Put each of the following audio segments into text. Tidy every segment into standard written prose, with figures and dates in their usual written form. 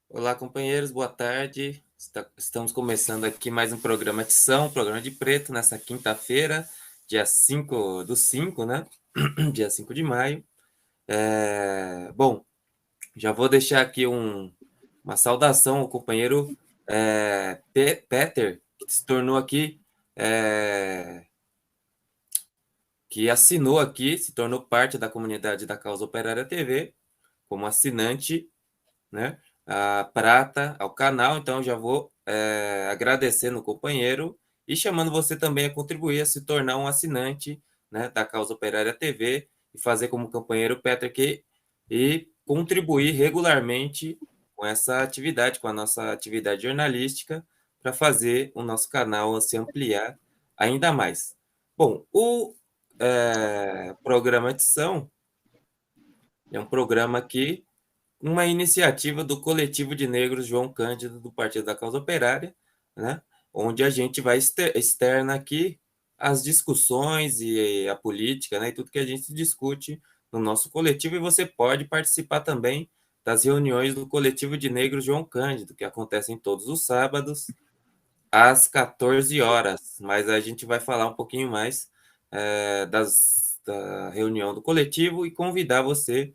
Olá, companheiros, boa tarde. Estamos começando aqui mais um programa Tição, programa de Preto, nessa quinta-feira, dia 5 do 5, né? Dia 5 de maio. Bom, já vou deixar aqui uma saudação ao companheiro Peter, que se tornou aqui, que assinou aqui, se tornou parte da comunidade da Causa Operária TV, como assinante, né? A prata ao canal, então já vou agradecendo o companheiro e chamando você também a contribuir, a se tornar um assinante, né, da Causa Operária TV e fazer como companheiro Patrick e contribuir regularmente com essa atividade, com a nossa atividade jornalística, para fazer o nosso canal se ampliar ainda mais. Bom, o programa Edição é um programa que uma iniciativa do Coletivo de Negros João Cândido, do Partido da Causa Operária, né? Onde a gente vai externa aqui as discussões e a política, né? E tudo que a gente discute no nosso coletivo, e você pode participar também das reuniões do Coletivo de Negros João Cândido, que acontecem todos os sábados, às 14 horas. Mas a gente vai falar um pouquinho mais da reunião do coletivo e convidar você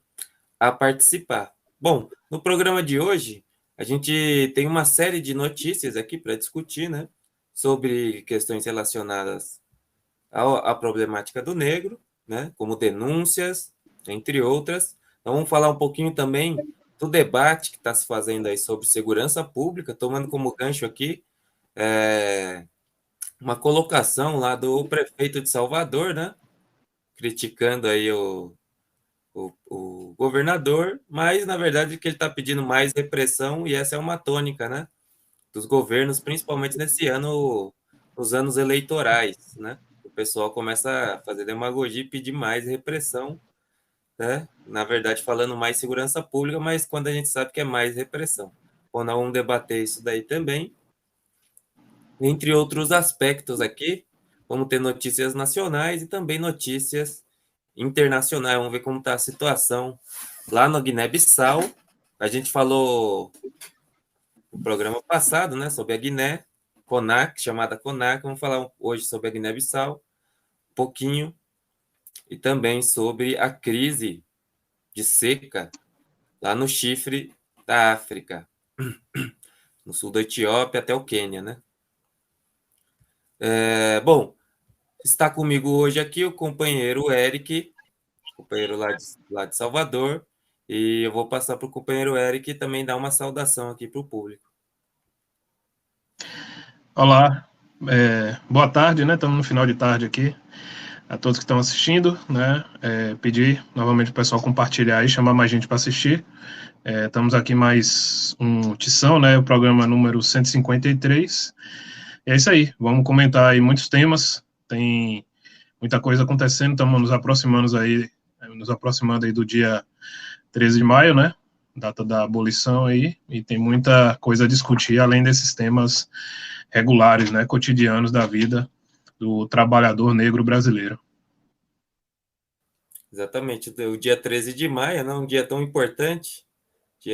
a participar. Bom, no programa de hoje, a gente tem uma série de notícias aqui para discutir, né? Sobre questões relacionadas à problemática do negro, né? Como denúncias, entre outras. Então, vamos falar um pouquinho também do debate que está se fazendo aí sobre segurança pública, tomando como gancho aqui uma colocação lá do prefeito de Salvador, né? Criticando aí o governador, mas na verdade que ele está pedindo mais repressão, e essa é uma tônica, né, dos governos, principalmente nesse ano, nos anos eleitorais, né? O pessoal começa a fazer demagogia e pedir mais repressão, né? Na verdade, falando mais segurança pública, mas quando a gente sabe que é mais repressão. Bom, nós vamos debater isso daí também, entre outros aspectos aqui. Vamos ter notícias nacionais e também notícias internacionais. Vamos ver como está a situação lá no Guiné-Bissau. A gente falou no programa passado, né, sobre a Guiné, CONAC, chamada CONAC. Vamos falar hoje sobre a Guiné-Bissau, um pouquinho, e também sobre a crise de seca lá no chifre da África, no sul da Etiópia até o Quênia, né? Bom, está comigo hoje aqui o companheiro Eric, companheiro lá de Salvador, e eu vou passar para o companheiro Eric também dar uma saudação aqui para o público. Olá, boa tarde, né? Estamos no final de tarde aqui. A todos que estão assistindo, né? Pedir novamente o pessoal compartilhar e chamar mais gente para assistir. Estamos aqui mais um Tição, né? O programa número 153. E é isso aí, vamos comentar aí muitos temas. Tem muita coisa acontecendo, estamos nos aproximando aí do dia 13 de maio, né? Data da abolição aí, e tem muita coisa a discutir, além desses temas regulares, né, cotidianos da vida do trabalhador negro brasileiro. Exatamente, o dia 13 de maio, né, um dia tão importante, que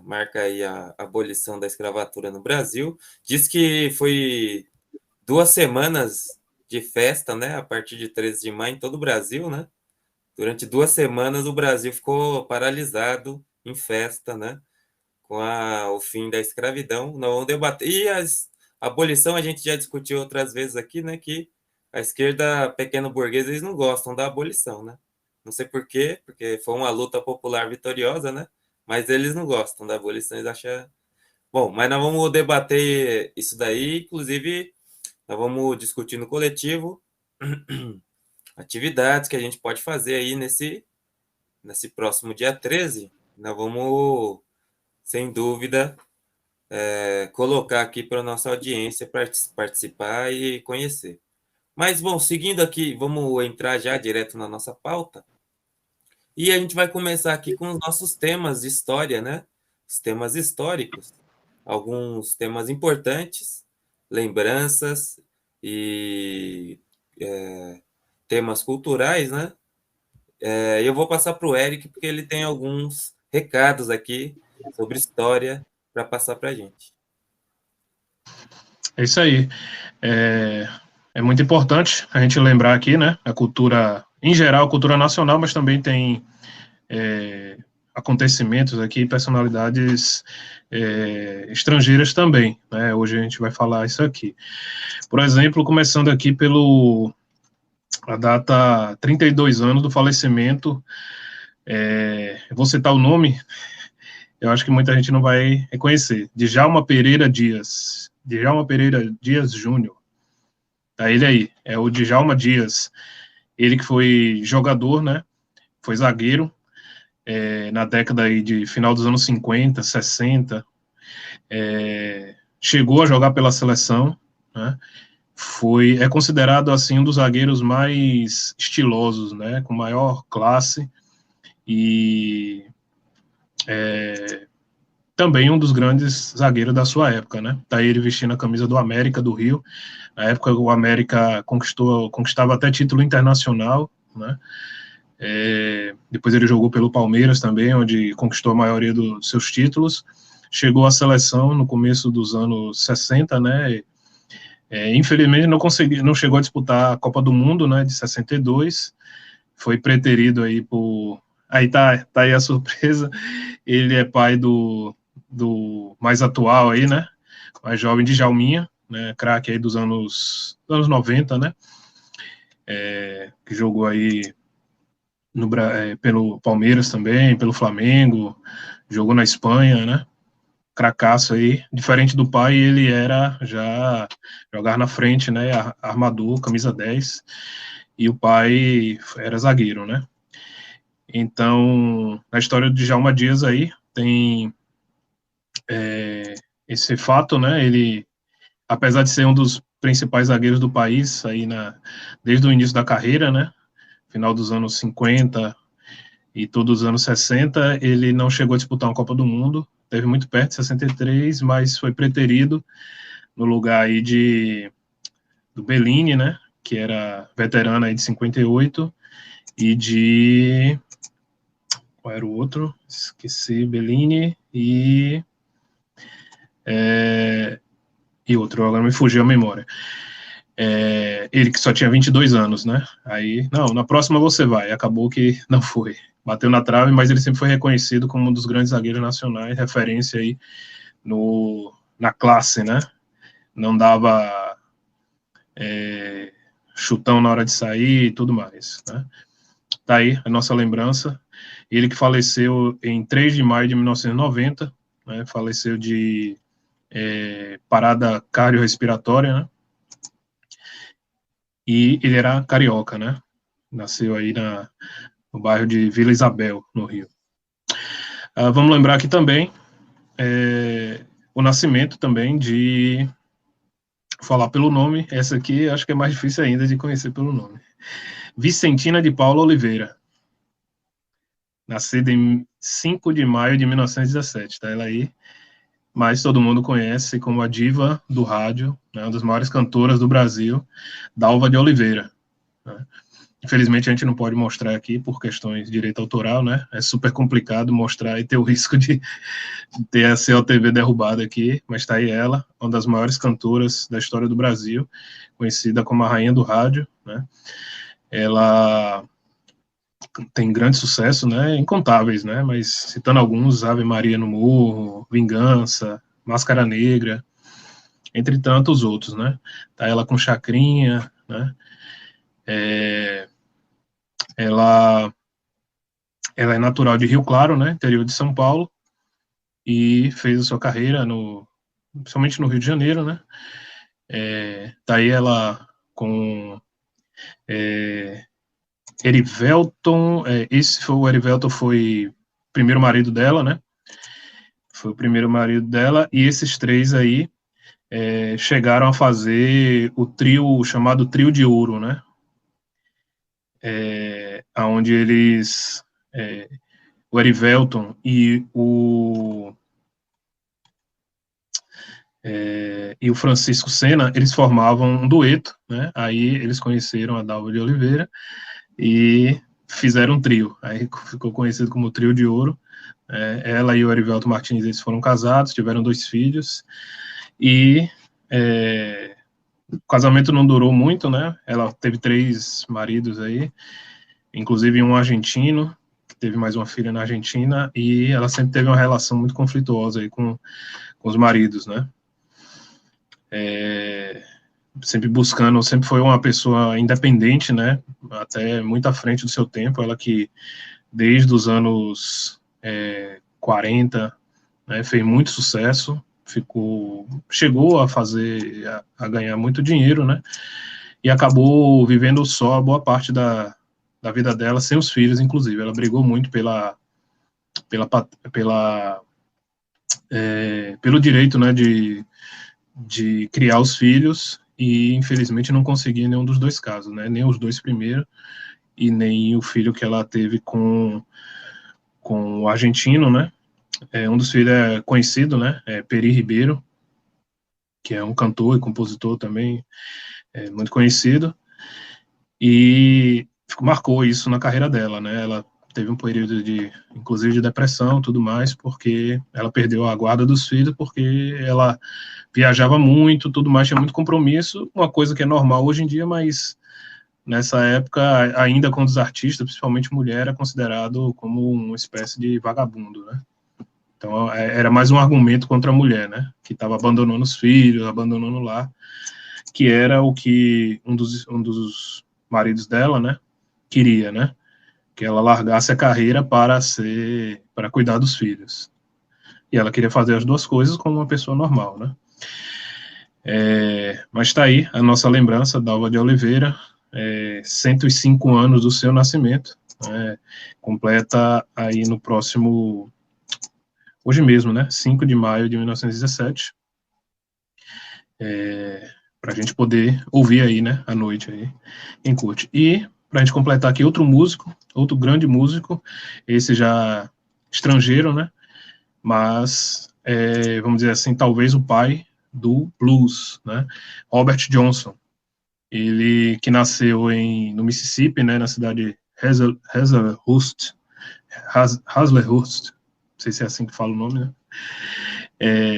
marca aí a abolição da escravatura no Brasil. Diz que foi 2 semanas de festa, né, a partir de 13 de maio em todo o Brasil, né? Durante 2 semanas o Brasil ficou paralisado em festa, né, com o fim da escravidão. Não vamos debater. E a abolição a gente já discutiu outras vezes aqui, né, que a esquerda pequeno-burguesa, eles não gostam da abolição, né? Não sei por quê, porque foi uma luta popular vitoriosa, né? Mas eles não gostam da abolição, eles acham... Bom, mas nós vamos debater isso daí, inclusive nós vamos discutir no coletivo atividades que a gente pode fazer aí nesse próximo dia 13. Nós vamos, sem dúvida, colocar aqui para a nossa audiência participar e conhecer. Mas, bom, seguindo aqui, vamos entrar já direto na nossa pauta. E a gente vai começar aqui com os nossos temas de história, né? Os temas históricos. Alguns temas importantes, lembranças e temas culturais, né? Eu vou passar para o Eric, porque ele tem alguns recados aqui sobre história para passar para a gente. É isso aí. É muito importante a gente lembrar aqui, né? A cultura, em geral, a cultura nacional, mas também tem acontecimentos aqui, personalidades estrangeiras também, né? Hoje a gente vai falar isso aqui. Por exemplo, começando aqui pelo a data 32 anos do falecimento, vou citar o nome, eu acho que muita gente não vai reconhecer, Djalma Pereira Dias, Djalma Pereira Dias Júnior, tá ele aí, é o Djalma Dias, ele que foi jogador, né, foi zagueiro, na década aí de final dos anos 50, 60, chegou a jogar pela seleção, né, é considerado assim um dos zagueiros mais estilosos, né, com maior classe e também um dos grandes zagueiros da sua época, né? Tá ele vestindo a camisa do América do Rio. Na época o América conquistava até título internacional, né? Depois ele jogou pelo Palmeiras também, onde conquistou a maioria dos seus títulos. Chegou à seleção no começo dos anos 60, né? Infelizmente não chegou a disputar a Copa do Mundo, né? De 62. Foi preterido aí por. Aí tá aí a surpresa. Ele é pai do mais atual aí, né? Mais jovem de Djalminha, né? Craque aí dos anos 90, né? Que jogou aí pelo Palmeiras também, pelo Flamengo, jogou na Espanha, né? Cracaço aí, diferente do pai, ele era já jogar na frente, né? Armador, camisa 10, e o pai era zagueiro, né? Então, na história de Djalma Dias aí, tem esse fato, né? Ele, apesar de ser um dos principais zagueiros do país, aí desde o início da carreira, né? Final dos anos 50 e todos os anos 60, ele não chegou a disputar uma Copa do Mundo, teve muito perto, 63, mas foi preterido no lugar aí do Bellini, né? Que era veterano aí de 58, e de. Qual era o outro? Esqueci, Bellini e outro, agora me fugiu a memória. Ele que só tinha 22 anos, né? Aí, não, na próxima você vai. Acabou que não foi. Bateu na trave, mas ele sempre foi reconhecido como um dos grandes zagueiros nacionais, referência aí na classe, né? Não dava chutão na hora de sair e tudo mais, né? Tá aí a nossa lembrança. Ele que faleceu em 3 de maio de 1990, né? Faleceu de parada cardiorrespiratória, né? E ele era carioca, né? Nasceu aí no bairro de Vila Isabel, no Rio. Vamos lembrar aqui também o nascimento também de falar pelo nome, essa aqui acho que é mais difícil ainda de conhecer pelo nome. Vicentina de Paula Oliveira. Nascida em 5 de maio de 1917, tá ela aí, mas todo mundo conhece como a diva do rádio, né, uma das maiores cantoras do Brasil, Dalva de Oliveira. Né? Infelizmente a gente não pode mostrar aqui por questões de direito autoral, né? É super complicado mostrar e ter o risco de ter a CLTV derrubada aqui, mas tá aí ela, uma das maiores cantoras da história do Brasil, conhecida como a rainha do rádio, né? Ela tem grande sucesso, né? Incontáveis, né? Mas citando alguns, Ave Maria no Morro, Vingança, Máscara Negra, entre tantos outros, né? Tá ela com Chacrinha, né? Ela é natural de Rio Claro, né? Interior de São Paulo, e fez a sua carreira principalmente no Rio de Janeiro, né? Tá aí ela com Erivelton, o Erivelton foi o primeiro marido dela, né? Foi o primeiro marido dela, e esses três aí chegaram a fazer o trio chamado Trio de Ouro, né? Onde eles, o Erivelton e o Francisco Sena, eles formavam um dueto, né? Aí eles conheceram a Dalva de Oliveira e fizeram um trio, aí ficou conhecido como Trio de Ouro. Ela e o Erivelto Martins, eles foram casados, tiveram 2 filhos, e o casamento não durou muito, né? Ela teve 3 maridos aí, inclusive um argentino, que teve mais uma filha na Argentina, e ela sempre teve uma relação muito conflituosa aí com os maridos, né? Sempre buscando, sempre foi uma pessoa independente, né? Até muito à frente do seu tempo, ela que desde os anos 40, né, fez muito sucesso, chegou a ganhar muito dinheiro, né? E acabou vivendo só boa parte da vida dela sem os filhos, inclusive. Ela brigou muito pelo direito, né, de criar os filhos, e infelizmente não conseguia em nenhum dos 2 casos, né? Nem os 2 primeiros e nem o filho que ela teve com o argentino, né? Um dos filhos é conhecido, né? Peri Ribeiro, que é um cantor e compositor também muito conhecido, e marcou isso na carreira dela, né? Ela teve um período inclusive de depressão, tudo mais, porque ela perdeu a guarda dos filhos, porque ela viajava muito, tudo mais, tinha muito compromisso, uma coisa que é normal hoje em dia, mas nessa época, ainda com os artistas, principalmente mulher, era considerado como uma espécie de vagabundo, né? Então, era mais um argumento contra a mulher, né? Que estava abandonando os filhos, abandonando o lar, que era o que um dos maridos dela, né, queria, né? Que ela largasse a carreira para cuidar dos filhos. E ela queria fazer as 2 coisas como uma pessoa normal, né? Mas está aí a nossa lembrança, Dalva de Oliveira, 105 anos do seu nascimento, completa aí no próximo, hoje mesmo, né, 5 de maio de 1917, para a gente poder ouvir aí, né, à noite aí, quem curte. E para a gente completar aqui, outro músico, outro grande músico, esse já estrangeiro, né, mas, vamos dizer assim, talvez o pai do blues, né, Robert Johnson. Ele que nasceu no Mississippi, né, na cidade de Hazlehurst, não sei se é assim que fala o nome, né?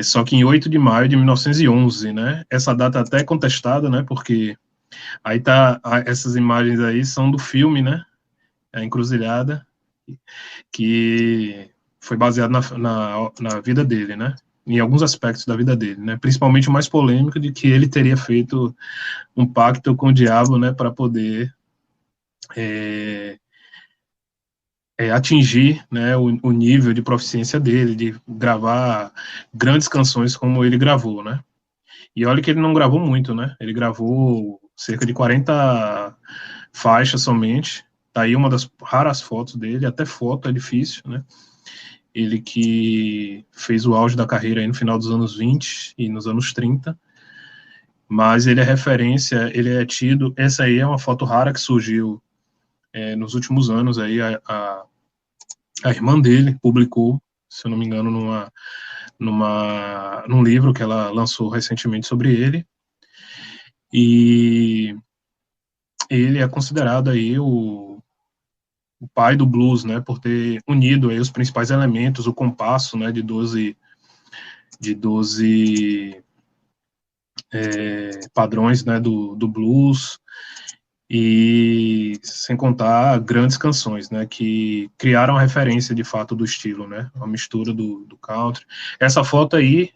Só que em 8 de maio de 1911, né? Essa data até é contestada, né? Porque aí essas imagens aí são do filme, né? A Encruzilhada, que foi baseado na vida dele, né? Em alguns aspectos da vida dele, né? Principalmente o mais polêmico de que ele teria feito um pacto com o diabo, né? Para poder atingir, né, o nível de proficiência dele, de gravar grandes canções como ele gravou, né? E olha que ele não gravou muito, né? Ele gravou cerca de 40 faixas somente. Tá aí uma das raras fotos dele, até foto é difícil, né? Ele que fez o auge da carreira aí no final dos anos 20 e nos anos 30, mas ele é referência, ele é tido, essa aí é uma foto rara que surgiu nos últimos anos aí, a irmã dele publicou, se eu não me engano, num livro que ela lançou recentemente sobre ele, e ele é considerado aí o pai do blues, né, por ter unido aí os principais elementos, o compasso, né, de 12 padrões, né, do blues, e sem contar grandes canções, né, que criaram a referência de fato do estilo, né, uma mistura do country. Essa foto aí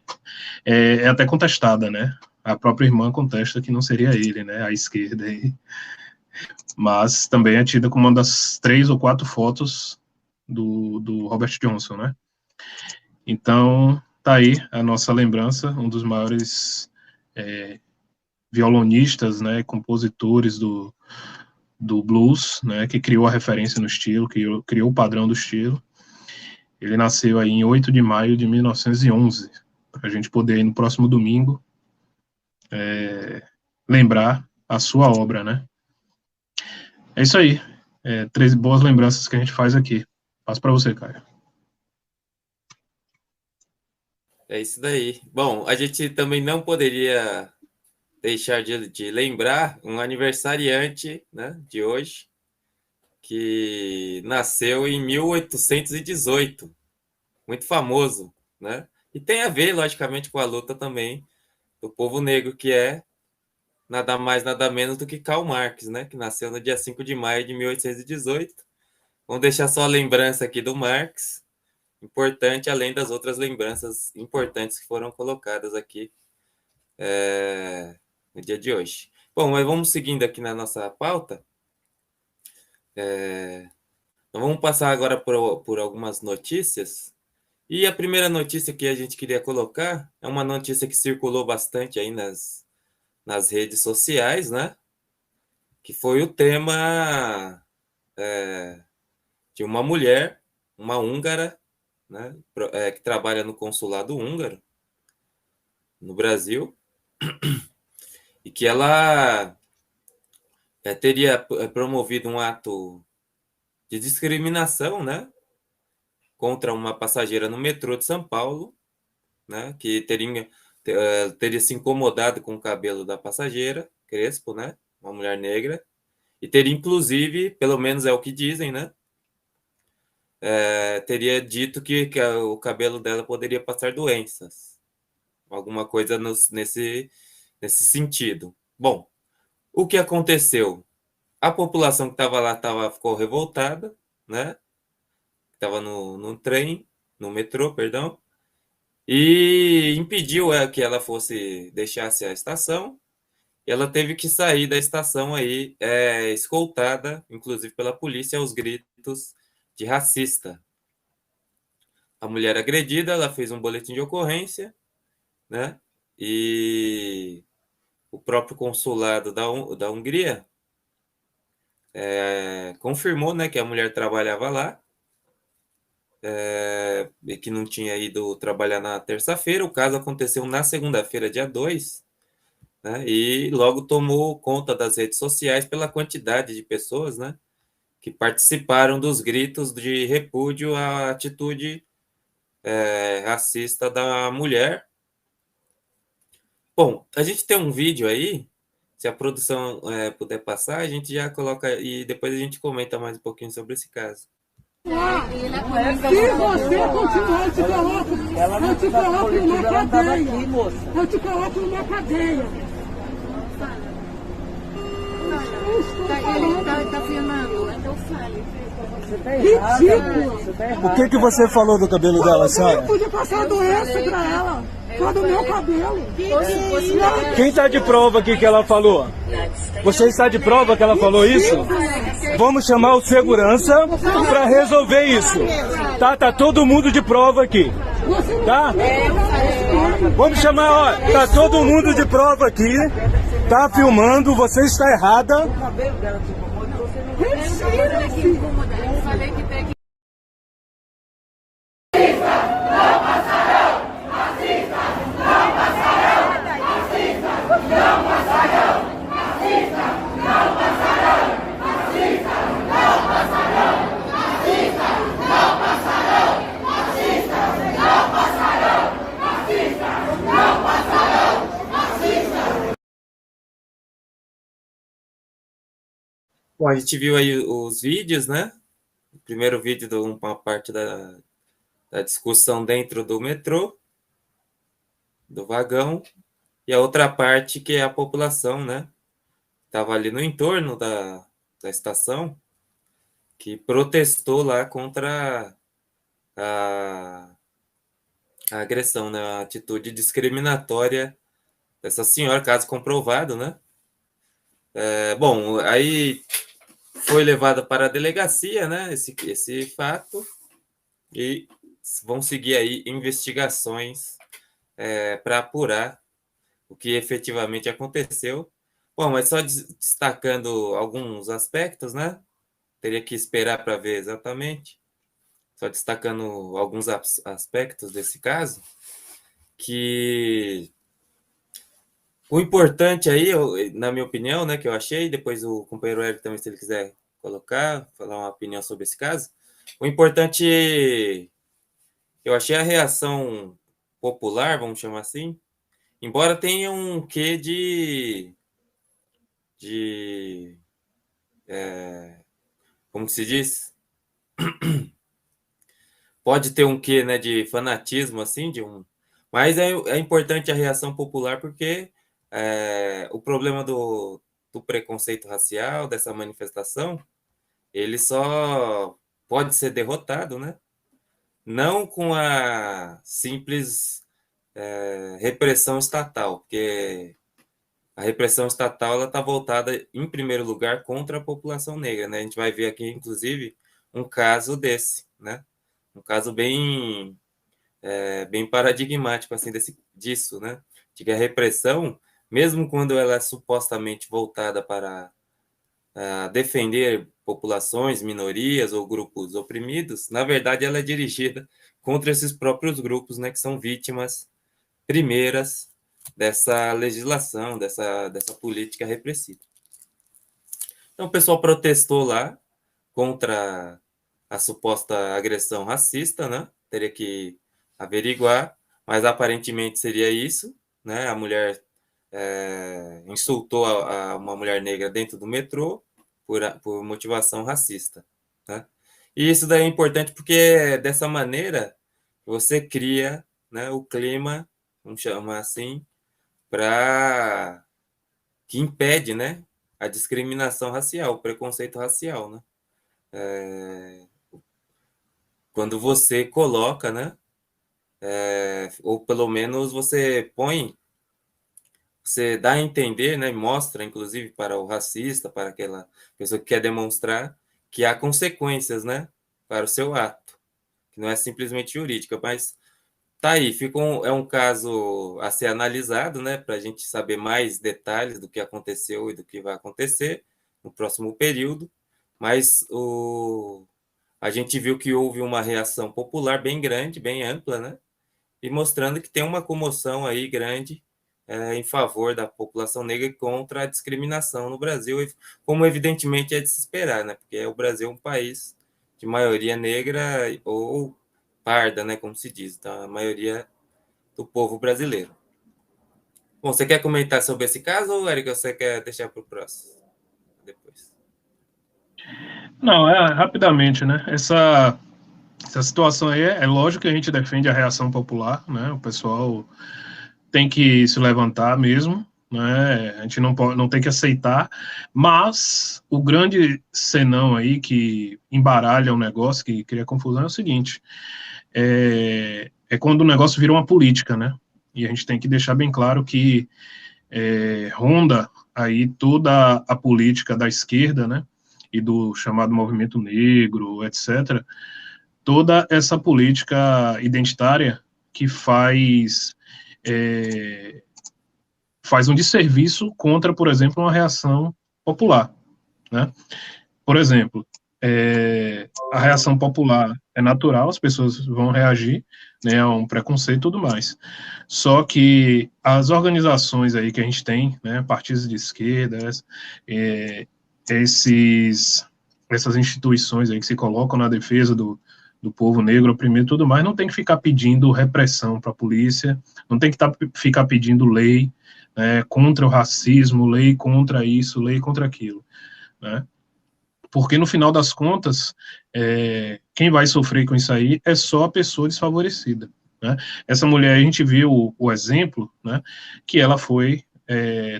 é até contestada, né, a própria irmã contesta que não seria ele, né, à esquerda aí, mas também é tida como uma das 3 ou 4 fotos do Robert Johnson, né. Então, tá aí a nossa lembrança, um dos maiores violonistas, né, compositores do blues, né, que criou a referência no estilo, criou o padrão do estilo. Ele nasceu aí em 8 de maio de 1911, para a gente poder, no próximo domingo, lembrar a sua obra, né. É isso aí. 3 boas lembranças que a gente faz aqui. Passo para você, Caio. É isso daí. Bom, a gente também não poderia deixar de lembrar um aniversariante, né, de hoje, que nasceu em 1818, muito famoso, né? E tem a ver, logicamente, com a luta também do povo negro, que é nada mais, nada menos do que Karl Marx, né? Que nasceu no dia 5 de maio de 1818. Vamos deixar só a lembrança aqui do Marx, importante, além das outras lembranças importantes que foram colocadas aqui no dia de hoje. Bom, mas vamos seguindo aqui na nossa pauta. Então vamos passar agora por algumas notícias. E a primeira notícia que a gente queria colocar é uma notícia que circulou bastante aí nas redes sociais, né? Que foi o tema de uma mulher, uma húngara, né? Que trabalha no consulado húngaro no Brasil, e que ela teria promovido um ato de discriminação, né? Contra uma passageira no metrô de São Paulo, né? Que teria se incomodado com o cabelo da passageira, crespo, né? Uma mulher negra, e teria, inclusive, pelo menos é o que dizem, né? Teria dito que o cabelo dela poderia passar doenças, alguma coisa nesse sentido. Bom, o que aconteceu? A população que estava lá ficou revoltada, né? Estava no trem, no metrô, perdão, e impediu que ela deixasse a estação. E ela teve que sair da estação aí, escoltada, inclusive pela polícia, aos gritos de racista. A mulher agredida, ela fez um boletim de ocorrência, né? E o próprio consulado da Hungria confirmou, né, que a mulher trabalhava lá, e que não tinha ido trabalhar na terça-feira. O caso aconteceu na segunda-feira, dia 2, né? E logo tomou conta das redes sociais pela quantidade de pessoas, né, que participaram dos gritos de repúdio à atitude racista da mulher. Bom, a gente tem um vídeo aí, se a produção puder passar, a gente já coloca e depois a gente comenta mais um pouquinho sobre esse caso. Se você continuar, eu te coloco numa cadeia. Eu te coloco numa cadeia. Ele está filmando, então fale. Ridículo! O que você falou do cabelo dela, senhora? Eu podia passar doença pra ela. Só do meu cabelo. Quem está de prova aqui que ela falou? Você está de prova que ela falou isso? Vamos chamar o segurança para resolver isso. Tá todo mundo de prova aqui. Tá? Vamos chamar, ó. Tá todo mundo de prova aqui. Tá filmando, você está errada. Bom, a gente viu aí os vídeos, né? O primeiro vídeo de uma parte da discussão dentro do metrô, do vagão, e a outra parte que é a população, né? Estava ali no entorno da estação, que protestou lá contra a agressão, né? A atitude discriminatória dessa senhora, caso comprovado, né? Bom, aí foi levada para a delegacia, né? Esse fato, e vão seguir aí investigações para apurar o que efetivamente aconteceu. Bom, mas só destacando alguns aspectos, né? Teria que esperar para ver exatamente. Só destacando alguns aspectos desse caso, que o importante aí, na minha opinião, né, que eu achei, depois o companheiro Eric também, se ele quiser colocar, falar uma opinião sobre esse caso, o importante, eu achei a reação popular, vamos chamar assim, embora tenha um quê de como se diz? Pode ter um quê, né, de fanatismo, assim, mas é importante a reação popular porque o problema do preconceito racial, dessa manifestação, ele só pode ser derrotado, né? Não com a simples repressão estatal, porque a repressão estatal está voltada, em primeiro lugar, contra a população negra, né? A gente vai ver aqui, inclusive, um caso desse, né? Um caso bem paradigmático assim disso, né? De que a repressão, mesmo quando ela é supostamente voltada para defender populações, minorias ou grupos oprimidos, na verdade ela é dirigida contra esses próprios grupos, né? Que são vítimas primeiras dessa legislação, dessa política repressiva. Então o pessoal protestou lá contra a suposta agressão racista, né? Teria que averiguar, mas aparentemente seria isso, né? A mulher insultou uma mulher negra dentro do metrô por motivação racista, né? E isso daí é importante porque dessa maneira você cria, né, o clima, vamos chamar assim, para que impede, né, a discriminação racial, o preconceito racial, né? Quando você coloca, né, ou pelo menos você dá a entender, né, mostra, inclusive, para o racista, para aquela pessoa que quer demonstrar que há consequências, né, para o seu ato, que não é simplesmente jurídica, mas tá aí, é um caso a ser analisado, né, para a gente saber mais detalhes do que aconteceu e do que vai acontecer no próximo período, mas a gente viu que houve uma reação popular bem grande, bem ampla, né, e mostrando que tem uma comoção aí grande em favor da população negra contra a discriminação no Brasil, como evidentemente é de se esperar, né? Porque o Brasil é um país de maioria negra ou parda, né? Como se diz, então, a maioria do povo brasileiro. Bom, você quer comentar sobre esse caso, ou, Érica, você quer deixar para o próximo? Depois. Não, rapidamente, né? Essa situação aí, é lógico que a gente defende a reação popular, né? O pessoal tem que se levantar mesmo, né? A gente não tem que aceitar, mas o grande senão aí que embaralha o negócio, que cria confusão, é o seguinte: é quando o negócio vira uma política, né? E a gente tem que deixar bem claro que ronda aí toda a política da esquerda, né? E do chamado movimento negro, etc. Toda essa política identitária que faz um desserviço contra, por exemplo, uma reação popular, né? Por exemplo, a reação popular é natural, as pessoas vão reagir, né, a um preconceito e tudo mais. Só que as organizações aí que a gente tem, né, partidos de esquerda, essas instituições aí que se colocam na defesa do povo negro oprimido e tudo mais, não tem que ficar pedindo repressão para a polícia, não tem que ficar pedindo lei contra o racismo, lei contra isso, lei contra aquilo, né? Porque no final das contas, quem vai sofrer com isso aí é só a pessoa desfavorecida, né? Essa mulher, a gente viu o exemplo, né, que ela foi,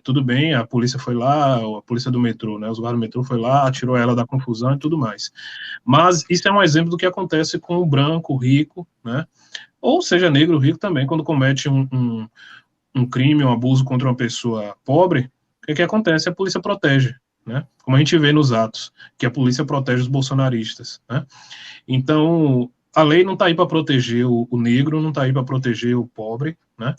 tudo bem, a polícia foi lá, a polícia do metrô, né, os guardas do metrô foi lá, tirou ela da confusão e tudo mais. Mas isso é um exemplo do que acontece com o branco, rico, né, ou seja, negro, rico também, quando comete um crime, um abuso contra uma pessoa pobre, o que acontece? A polícia protege, né, como a gente vê nos atos, que a polícia protege os bolsonaristas, né. Então, a lei não está aí para proteger o negro, não está aí para proteger o pobre, né,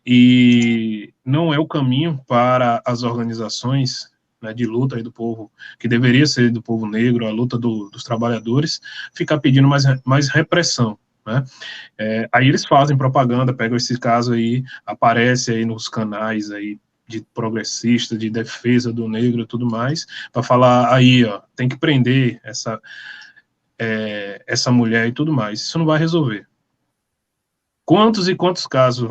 e não é o caminho para as organizações, né, de luta aí do povo, que deveria ser do povo negro, a luta dos trabalhadores, ficar pedindo mais repressão, né? Aí eles fazem propaganda, pegam esse caso aí, aparece aí nos canais aí de progressista, de defesa do negro e tudo mais, para falar aí, ó, tem que prender essa mulher e tudo mais. Isso não vai resolver. Quantos e quantos casos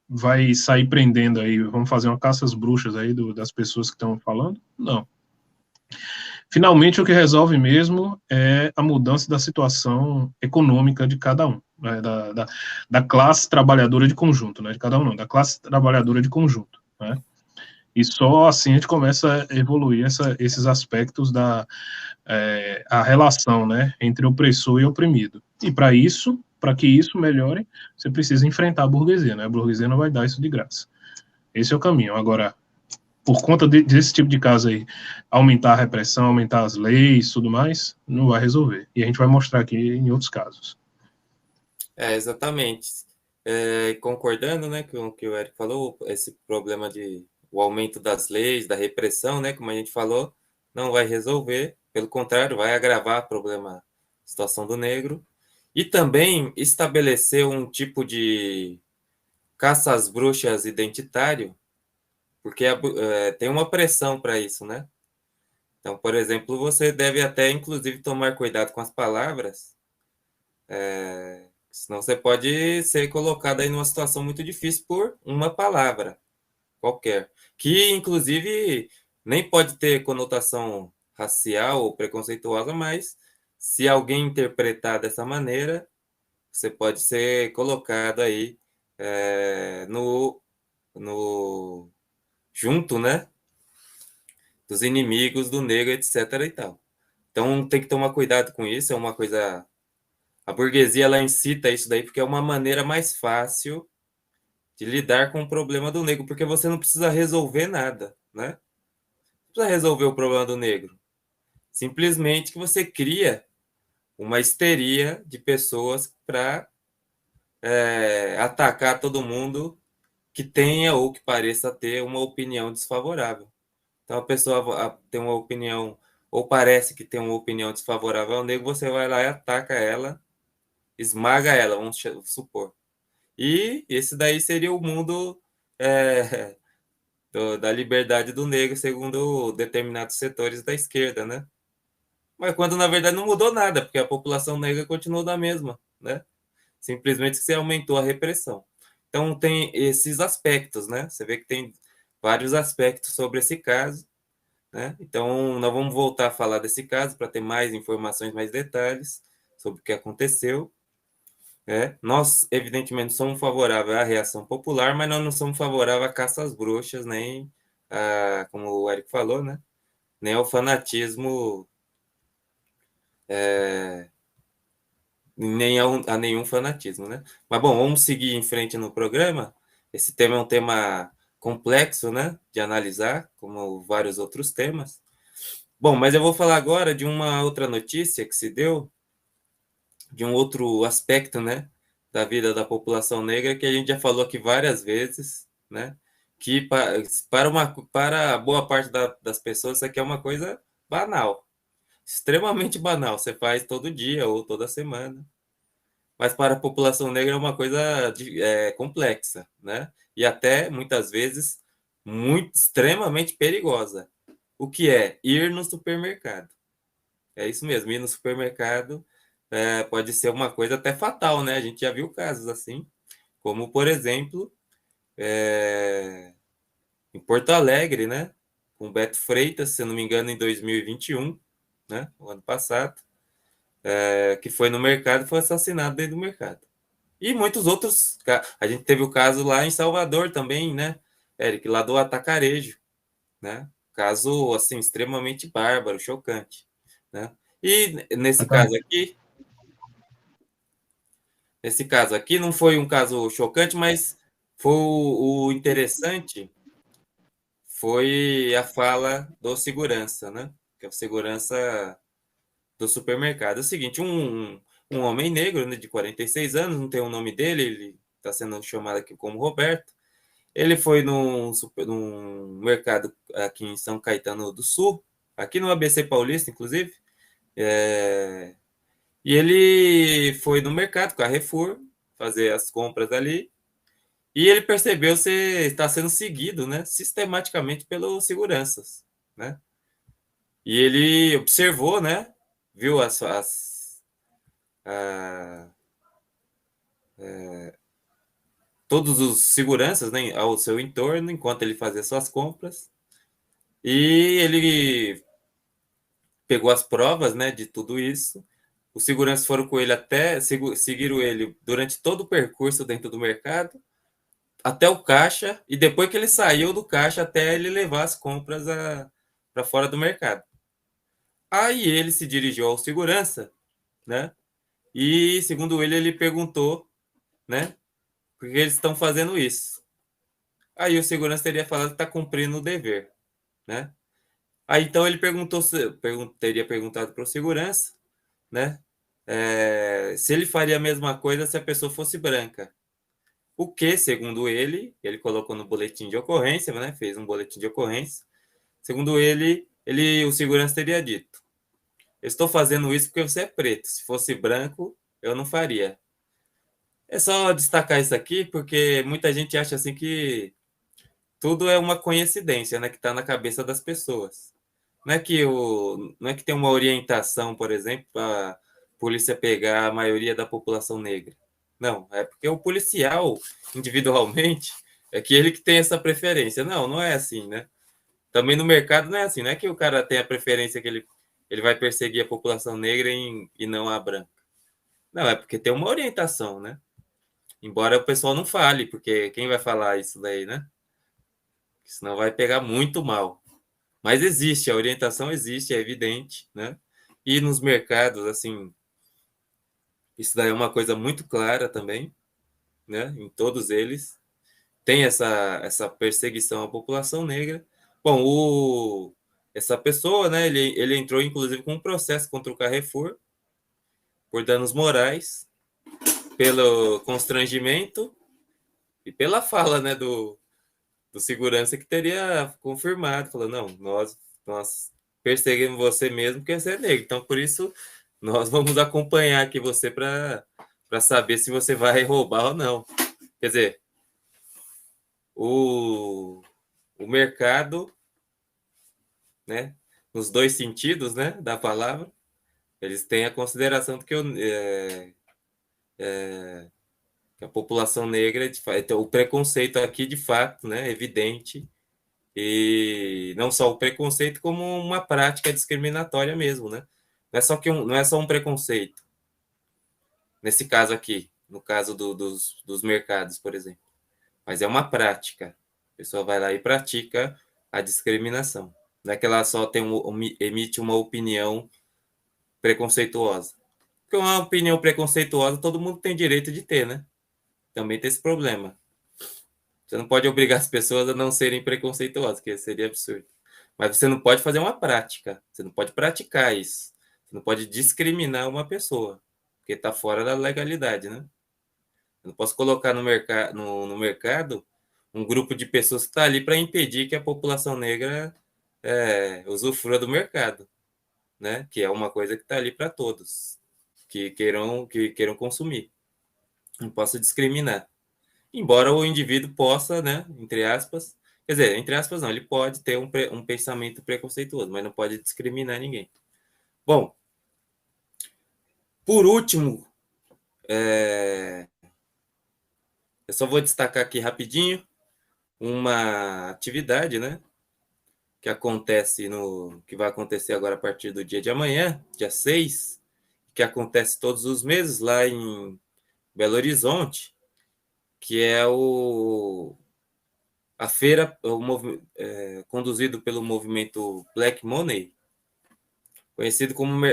vai sair prendendo aí? Vamos fazer uma caça às bruxas aí das pessoas que estão falando? Não. finalmente o que resolve mesmo é a mudança da situação econômica de cada um, né, da classe trabalhadora de conjunto, né, de cada um não, da classe trabalhadora de conjunto, né, e só assim a gente começa a evoluir esses aspectos a relação, né, entre opressor e oprimido. E para que isso melhore, você precisa enfrentar a burguesia, né, a burguesia não vai dar isso de graça. Esse é o caminho. Agora, por conta desse tipo de caso aí, aumentar a repressão, aumentar as leis, tudo mais, não vai resolver. E a gente vai mostrar aqui em outros casos. Exatamente. Concordando, né, com o que o Eric falou, esse problema de o aumento das leis, da repressão, né, como a gente falou, não vai resolver, pelo contrário, vai agravar o problema, a situação do negro, e também estabelecer um tipo de caça às bruxas identitário, porque tem uma pressão para isso, né? Então, por exemplo, você deve até, inclusive, tomar cuidado com as palavras, senão você pode ser colocado aí numa situação muito difícil por uma palavra qualquer, que, inclusive, nem pode ter conotação racial ou preconceituosa, mas se alguém interpretar dessa maneira, você pode ser colocado aí junto, né, dos inimigos do negro, etc. e tal. Então tem que tomar cuidado com isso, é uma coisa... A burguesia, ela incita isso daí porque é uma maneira mais fácil de lidar com o problema do negro, porque você não precisa resolver nada, né? Não precisa resolver o problema do negro. Simplesmente que você cria uma histeria de pessoas para atacar todo mundo que tenha ou que pareça ter uma opinião desfavorável. Então a pessoa tem uma opinião, ou parece que tem uma opinião desfavorável ao negro, você vai lá e ataca ela, esmaga ela, vamos supor. E esse daí seria o mundo da liberdade do negro, segundo determinados setores da esquerda, né? Mas quando, na verdade, não mudou nada, porque a população negra continuou da mesma, né? Simplesmente se aumentou a repressão. Então, tem esses aspectos, né? Você vê que tem vários aspectos sobre esse caso, né? Então, nós vamos voltar a falar desse caso para ter mais informações, mais detalhes sobre o que aconteceu. Nós, evidentemente, somos favoráveis à reação popular, mas nós não somos favoráveis à caça às bruxas, nem, como o Eric falou, né? Nem ao fanatismo, nem a nenhum fanatismo, né? Mas, bom, vamos seguir em frente no programa. Esse tema é um tema complexo, né, de analisar, como vários outros temas. Bom, mas eu vou falar agora de uma outra notícia que se deu, de um outro aspecto, né, da vida da população negra, que a gente já falou aqui várias vezes, né, que para boa parte das pessoas isso aqui é uma coisa banal, extremamente banal, você faz todo dia ou toda semana, mas para a população negra é uma coisa complexa, né, e até, muitas vezes, extremamente perigosa. O que é? Ir no supermercado. É isso mesmo, ir no supermercado pode ser uma coisa até fatal, né? A gente já viu casos assim, como, por exemplo, em Porto Alegre, né? Com Beto Freitas, se não me engano, em 2021, né? O ano passado, que foi no mercado e foi assassinado dentro do mercado. E muitos outros. A gente teve o caso lá em Salvador também, né, Eric, lá do Atacarejo, né? Caso, assim, extremamente bárbaro, chocante, né? E nesse caso aqui não foi um caso chocante, mas foi o interessante foi a fala do segurança, né? Que é o segurança do supermercado. É o seguinte, um homem negro, né, de 46 anos, não tem o nome dele, ele está sendo chamado aqui como Roberto. Ele foi num mercado aqui em São Caetano do Sul, aqui no ABC Paulista, inclusive, e ele foi no mercado Carrefour fazer as compras ali, e ele percebeu se está sendo seguido, né, sistematicamente pelos seguranças, né? E ele observou, né, viu todos os seguranças, né, ao seu entorno enquanto ele fazia suas compras, e ele pegou as provas, né, de tudo isso. Os seguranças foram com ele seguiram ele durante todo o percurso dentro do mercado, até o caixa, e depois que ele saiu do caixa, até ele levar as compras para fora do mercado. Aí ele se dirigiu ao segurança, né? E, segundo ele perguntou, né, por que eles estão fazendo isso. Aí o segurança teria falado que está cumprindo o dever, né? Aí então ele teria perguntado para o segurança, né, se ele faria a mesma coisa se a pessoa fosse branca. O que, segundo ele colocou no boletim de ocorrência, né, fez um boletim de ocorrência. Segundo ele, o segurança teria dito: eu estou fazendo isso porque você é preto. Se fosse branco, eu não faria. É só destacar isso aqui porque muita gente acha assim que tudo é uma coincidência, né, que está na cabeça das pessoas. Não é que tem uma orientação, por exemplo, para a polícia pegar a maioria da população negra. Não, é porque o policial, individualmente, é que ele que tem essa preferência. Não, não é assim, né? Também no mercado não é assim. Não é que o cara tem a preferência que ele vai perseguir a população negra e não a branca. Não, é porque tem uma orientação, né? Embora o pessoal não fale, porque quem vai falar isso daí, né? Senão vai pegar muito mal. Mas existe, a orientação existe, é evidente, né? E nos mercados, assim, isso daí é uma coisa muito clara também, né? Em todos eles. Tem essa perseguição à população negra. Bom, essa pessoa, né? Ele entrou, inclusive, com um processo contra o Carrefour por danos morais, pelo constrangimento e pela fala, né, do segurança que teria confirmado, falando, não, nós perseguimos você mesmo porque você é negro, então por isso nós vamos acompanhar aqui você para saber se você vai roubar ou não. Quer dizer, o mercado, né, nos dois sentidos, né, da palavra, eles têm a consideração de que a população negra, então, o preconceito aqui, de fato, né, é evidente, e não só o preconceito, como uma prática discriminatória mesmo, né? Não é só um preconceito, nesse caso aqui, no caso dos mercados, por exemplo, mas é uma prática. A pessoa vai lá e pratica a discriminação. Não é que ela só emite uma opinião preconceituosa. Porque uma opinião preconceituosa todo mundo tem direito de ter, né? Também tem esse problema. Você não pode obrigar as pessoas a não serem preconceituosas, que seria absurdo. Mas você não pode fazer uma prática. Você não pode praticar isso. Você não pode discriminar uma pessoa, porque está fora da legalidade, né? Eu não posso colocar no mercado um grupo de pessoas que está ali para impedir que a população negra usufrua do mercado, né? Que é uma coisa que está ali para todos que queiram consumir. Não posso discriminar. Embora o indivíduo possa, né, entre aspas, quer dizer, entre aspas não, ele pode ter um pensamento preconceituoso, mas não pode discriminar ninguém. Bom, por último, eu só vou destacar aqui rapidinho uma atividade, né, que vai acontecer agora a partir do dia de amanhã, dia 6, que acontece todos os meses lá em Belo Horizonte, que é a feira conduzido pelo movimento Black Money, conhecido como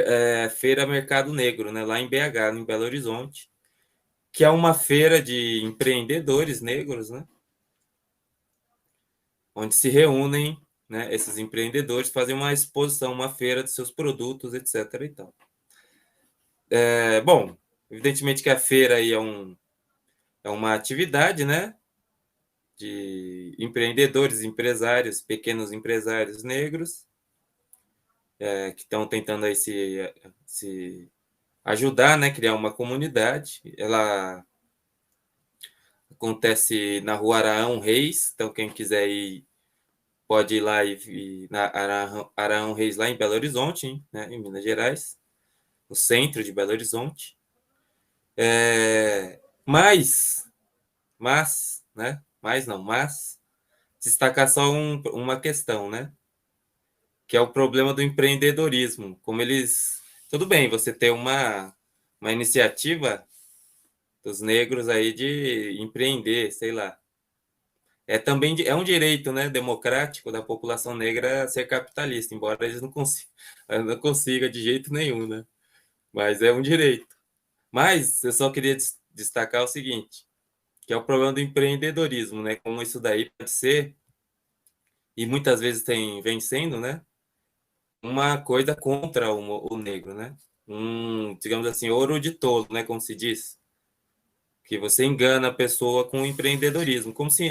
Feira Mercado Negro, né, lá em BH, em Belo Horizonte, que é uma feira de empreendedores negros, né, onde se reúnem, né, esses empreendedores, fazem uma exposição, uma feira de seus produtos, etc. E tal. Bom, evidentemente que a feira aí é uma atividade, né, de empreendedores, empresários, pequenos empresários negros, que estão tentando aí se ajudar, né, criar uma comunidade. Ela acontece na Rua Araão Reis, então quem quiser ir pode ir lá na Araão Reis, lá em Belo Horizonte, hein, né, em Minas Gerais, no centro de Belo Horizonte. Mas destacar só uma questão, né? que é o problema do empreendedorismo. Como eles... Tudo bem, você tem uma iniciativa dos negros aí de empreender, sei lá. Também é um direito, né, democrático da população negra ser capitalista, embora eles não consigam de jeito nenhum, né? Mas é um direito. Mas eu só queria destacar o seguinte, que é o problema do empreendedorismo, né? Como isso daí pode ser, e muitas vezes vem sendo, né? Uma coisa contra o negro, né? Digamos assim, ouro de tolo, né? Como se diz. Que você engana a pessoa com o empreendedorismo. Como se...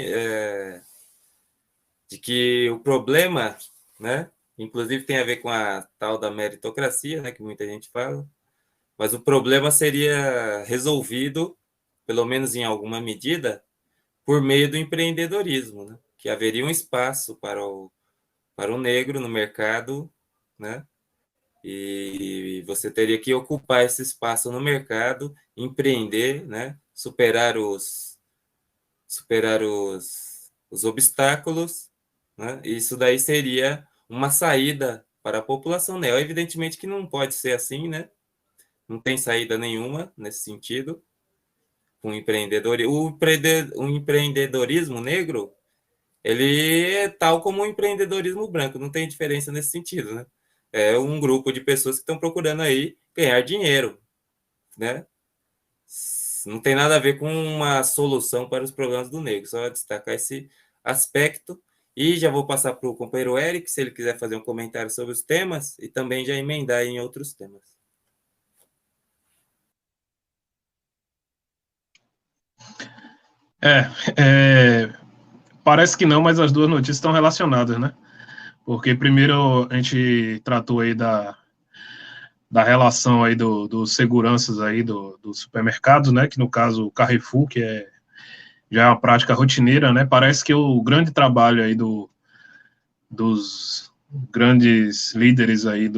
de que o problema, né? Inclusive tem a ver com a tal da meritocracia, né? Que muita gente fala. Mas o problema seria resolvido, pelo menos em alguma medida, por meio do empreendedorismo, né? Que haveria um espaço para o negro no mercado, né? E você teria que ocupar esse espaço no mercado, empreender, né? Superar os obstáculos, né? Isso daí seria uma saída para a população, né? Evidentemente que não pode ser assim, né? Não tem saída nenhuma nesse sentido. O empreendedorismo negro, ele é tal como o empreendedorismo branco, não tem diferença nesse sentido, né? É um grupo de pessoas que estão procurando aí ganhar dinheiro, né? Não tem nada a ver com uma solução para os problemas do negro, só destacar esse aspecto. E já vou passar para o companheiro Eric, se ele quiser fazer um comentário sobre os temas, e também já emendar em outros temas. Parece que não, mas as duas notícias estão relacionadas, né? Porque primeiro a gente tratou aí da relação aí dos seguranças aí do supermercado, né? Que no caso o Carrefour, que já é uma prática rotineira, né? Parece que o grande trabalho aí dos grandes líderes aí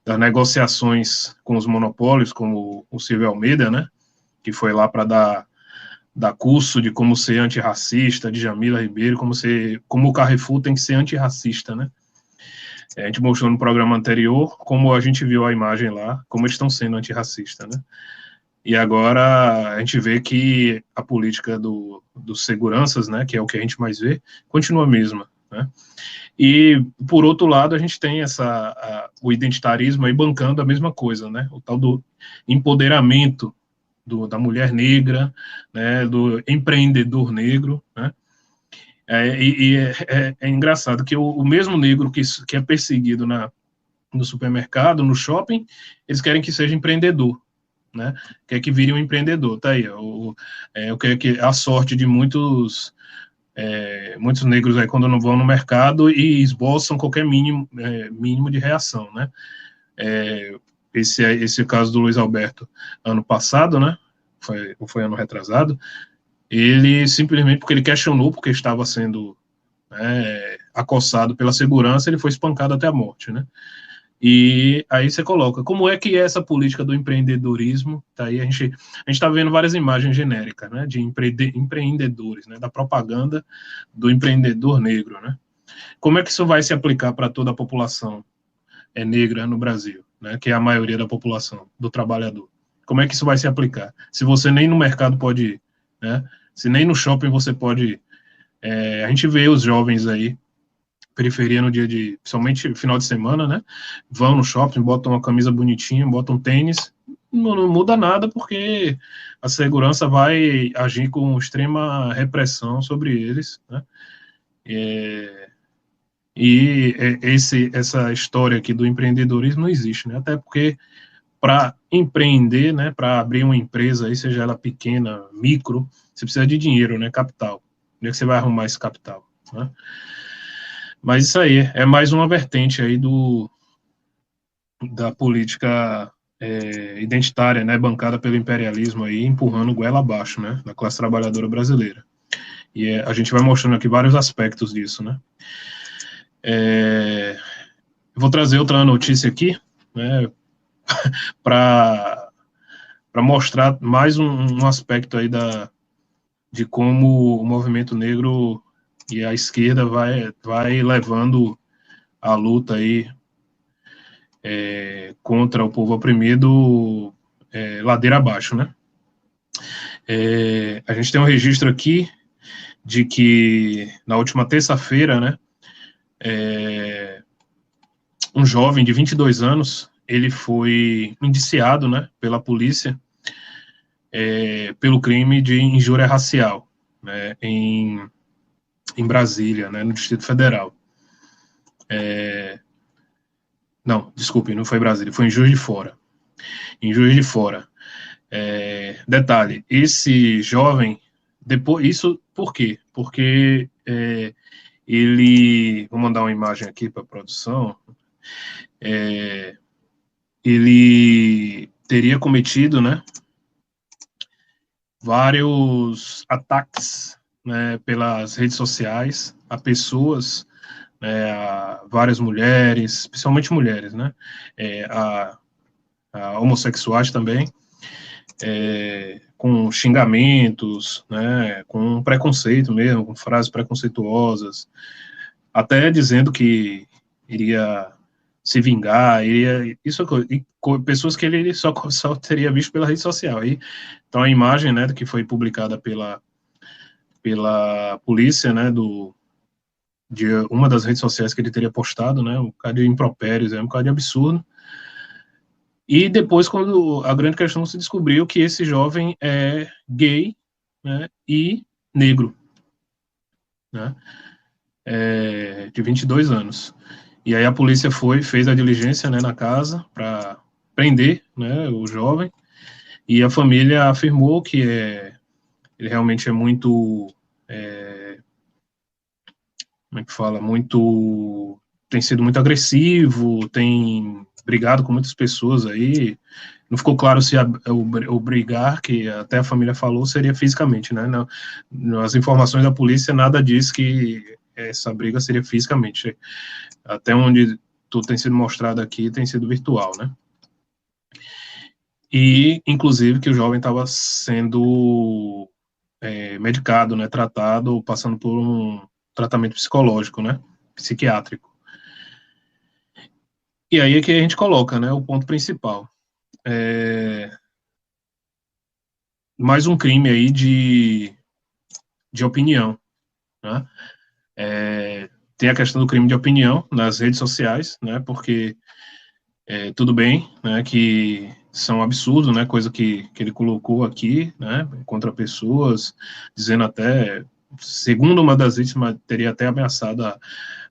das negociações com os monopólios, como o Silvio Almeida, né? Que foi lá para dar curso de como ser antirracista, de Jamila Ribeiro, como o Carrefour tem que ser antirracista, né? A gente mostrou no programa anterior como a gente viu a imagem lá, como eles estão sendo antirracistas, né? E agora a gente vê que a política dos seguranças, né, que é o que a gente mais vê, continua a mesma, né? E, por outro lado, a gente tem o identitarismo aí bancando a mesma coisa, né? O tal do empoderamento da mulher negra, né, do empreendedor negro, né? É engraçado que o mesmo negro que é perseguido no supermercado, no shopping, eles querem que seja empreendedor, né? Quer que vire um empreendedor, tá aí. A sorte de muitos negros aí quando não vão no mercado e esboçam qualquer mínimo de reação, né? Esse caso do Luiz Alberto ano passado, né? Foi ano retrasado. Ele simplesmente porque ele questionou porque estava sendo acossado pela segurança, ele foi espancado até a morte, né? E aí você coloca, como é que é essa política do empreendedorismo? Tá aí a gente está vendo várias imagens genéricas, né, de empreendedores, né, da propaganda do empreendedor negro, né? Como é que isso vai se aplicar para toda a população negra no Brasil, né, que é a maioria da população, do trabalhador? Como é que isso vai se aplicar? Se você nem no mercado pode ir, né? Se nem no shopping você pode ir. A gente vê os jovens aí, periferia no dia principalmente final de semana, né? Vão no shopping, botam uma camisa bonitinha, botam um tênis, não muda nada porque a segurança vai agir com extrema repressão sobre eles, né? Essa história aqui do empreendedorismo não existe, né? Até porque para empreender, né, para abrir uma empresa, aí, seja ela pequena, micro, você precisa de dinheiro, né, capital. Onde é que você vai arrumar esse capital, né? Mas isso aí é mais uma vertente aí da política identitária, né, bancada pelo imperialismo aí, empurrando goela abaixo, né, da classe trabalhadora brasileira. E a gente vai mostrando aqui vários aspectos disso, né. Eu vou trazer outra notícia aqui, né, para mostrar mais um aspecto aí de como o movimento negro e a esquerda vai levando a luta aí contra o povo oprimido ladeira abaixo, né? A gente tem um registro aqui de que na última terça-feira, né, um jovem de 22 anos, ele foi indiciado, né, pela polícia pelo crime de injúria racial, né, em Brasília, né, no Distrito Federal. Não, desculpe, não foi Brasília, foi em Juiz de Fora. Em Juiz de Fora. Detalhe, esse jovem, depois, isso por quê? Porque ele, vou mandar uma imagem aqui para a produção, ele teria cometido, né, vários ataques, né, pelas redes sociais a pessoas, né, a várias mulheres, principalmente mulheres, né, a homossexuais também, com xingamentos, né, com preconceito mesmo, com frases preconceituosas, até dizendo que iria se vingar, isso, e pessoas que ele só teria visto pela rede social. Aí, então a imagem, né, que foi publicada pela polícia, né, de uma das redes sociais que ele teria postado, né, um bocado de impropérios, um bocado de absurdo. E depois, quando a grande questão se descobriu que esse jovem é gay, né, e negro, né, de 22 anos. E aí a polícia fez a diligência, né, na casa para prender, né, o jovem, e a família afirmou que ele realmente é muito, como é que fala, tem sido muito agressivo, tem brigado com muitas pessoas aí. Não ficou claro se o brigar, que até a família falou, seria fisicamente, né? Nas informações da polícia, nada diz que essa briga seria fisicamente. Até onde tudo tem sido mostrado aqui, tem sido virtual, né? E, inclusive, que o jovem estava sendo medicado, né? Tratado, passando por um tratamento psicológico, né? Psiquiátrico. E aí é que a gente coloca, né? O ponto principal. Mais um crime aí de opinião, né? Tem a questão do crime de opinião nas redes sociais, né? Porque tudo bem, né? Que são absurdos, né? Coisa que ele colocou aqui, né? Contra pessoas, dizendo até, segundo uma das vítimas, teria até ameaçado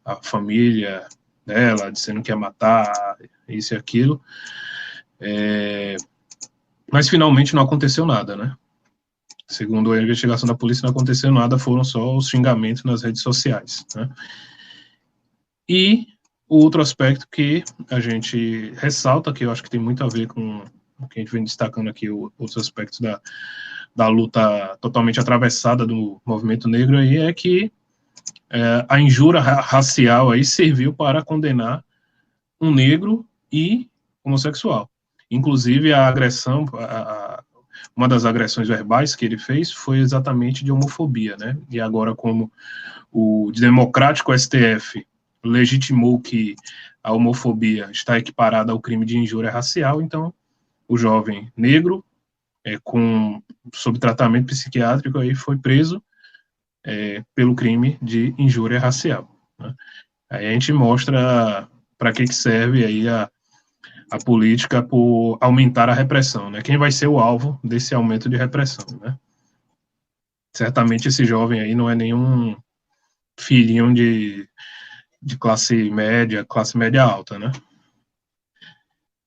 a família dela, dizendo que ia matar isso e aquilo. Mas finalmente não aconteceu nada, né? Segundo a investigação da polícia, não aconteceu nada, foram só os xingamentos nas redes sociais, né? E o outro aspecto que a gente ressalta, que eu acho que tem muito a ver com o que a gente vem destacando aqui, outros aspectos da luta totalmente atravessada do movimento negro aí, é que a injúria racial aí serviu para condenar um negro e homossexual. Inclusive, a agressão, uma das agressões verbais que ele fez foi exatamente de homofobia, né? E agora, como o democrático STF legitimou que a homofobia está equiparada ao crime de injúria racial, então o jovem negro, sob tratamento psiquiátrico, aí foi preso pelo crime de injúria racial, né? Aí a gente mostra para que serve aí a política por aumentar a repressão, né? Quem vai ser o alvo desse aumento de repressão, né? Certamente esse jovem aí não é nenhum filhinho de classe média alta, né?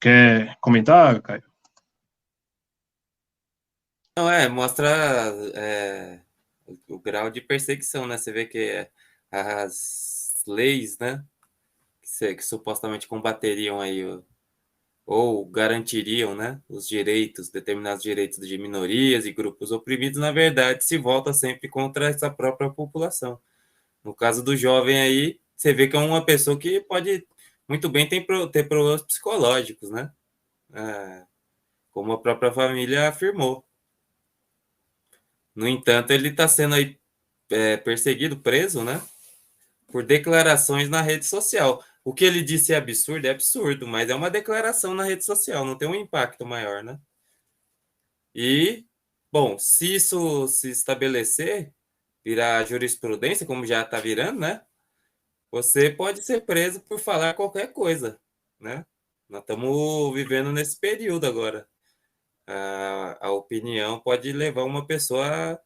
Quer comentar, Caio? Não, mostra o grau de perseguição, né? Você vê que as leis, né, que supostamente combateriam aí ou garantiriam, né, os direitos, determinados direitos de minorias e grupos oprimidos, na verdade, se volta sempre contra essa própria população. No caso do jovem aí, você vê que é uma pessoa que pode muito bem ter problemas psicológicos, né? Como a própria família afirmou. No entanto, ele está sendo aí perseguido, preso, né? Por declarações na rede social. o que ele disse é absurdo, mas é uma declaração na rede social, não tem um impacto maior, né? E, bom, se isso se estabelecer, virar jurisprudência, como já está virando, né? Você pode ser preso por falar qualquer coisa, né? Nós estamos vivendo nesse período agora. A opinião pode levar uma pessoa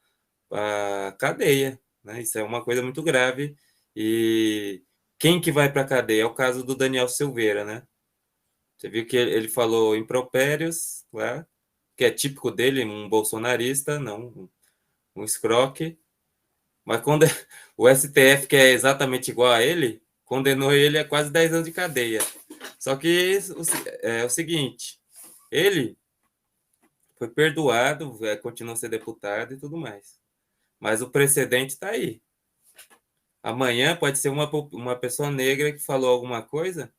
à cadeia, né? Isso é uma coisa muito grave. E quem que vai para a cadeia? É o caso do Daniel Silveira, né? Você viu que ele falou impropérios, né? Que é típico dele, um bolsonarista, não um escroque. Mas quando o STF, que é exatamente igual a ele, condenou ele a quase 10 anos de cadeia. Só que é o seguinte, ele foi perdoado, continua a ser deputado e tudo mais. Mas o precedente está aí. Amanhã pode ser uma pessoa negra que falou alguma coisa,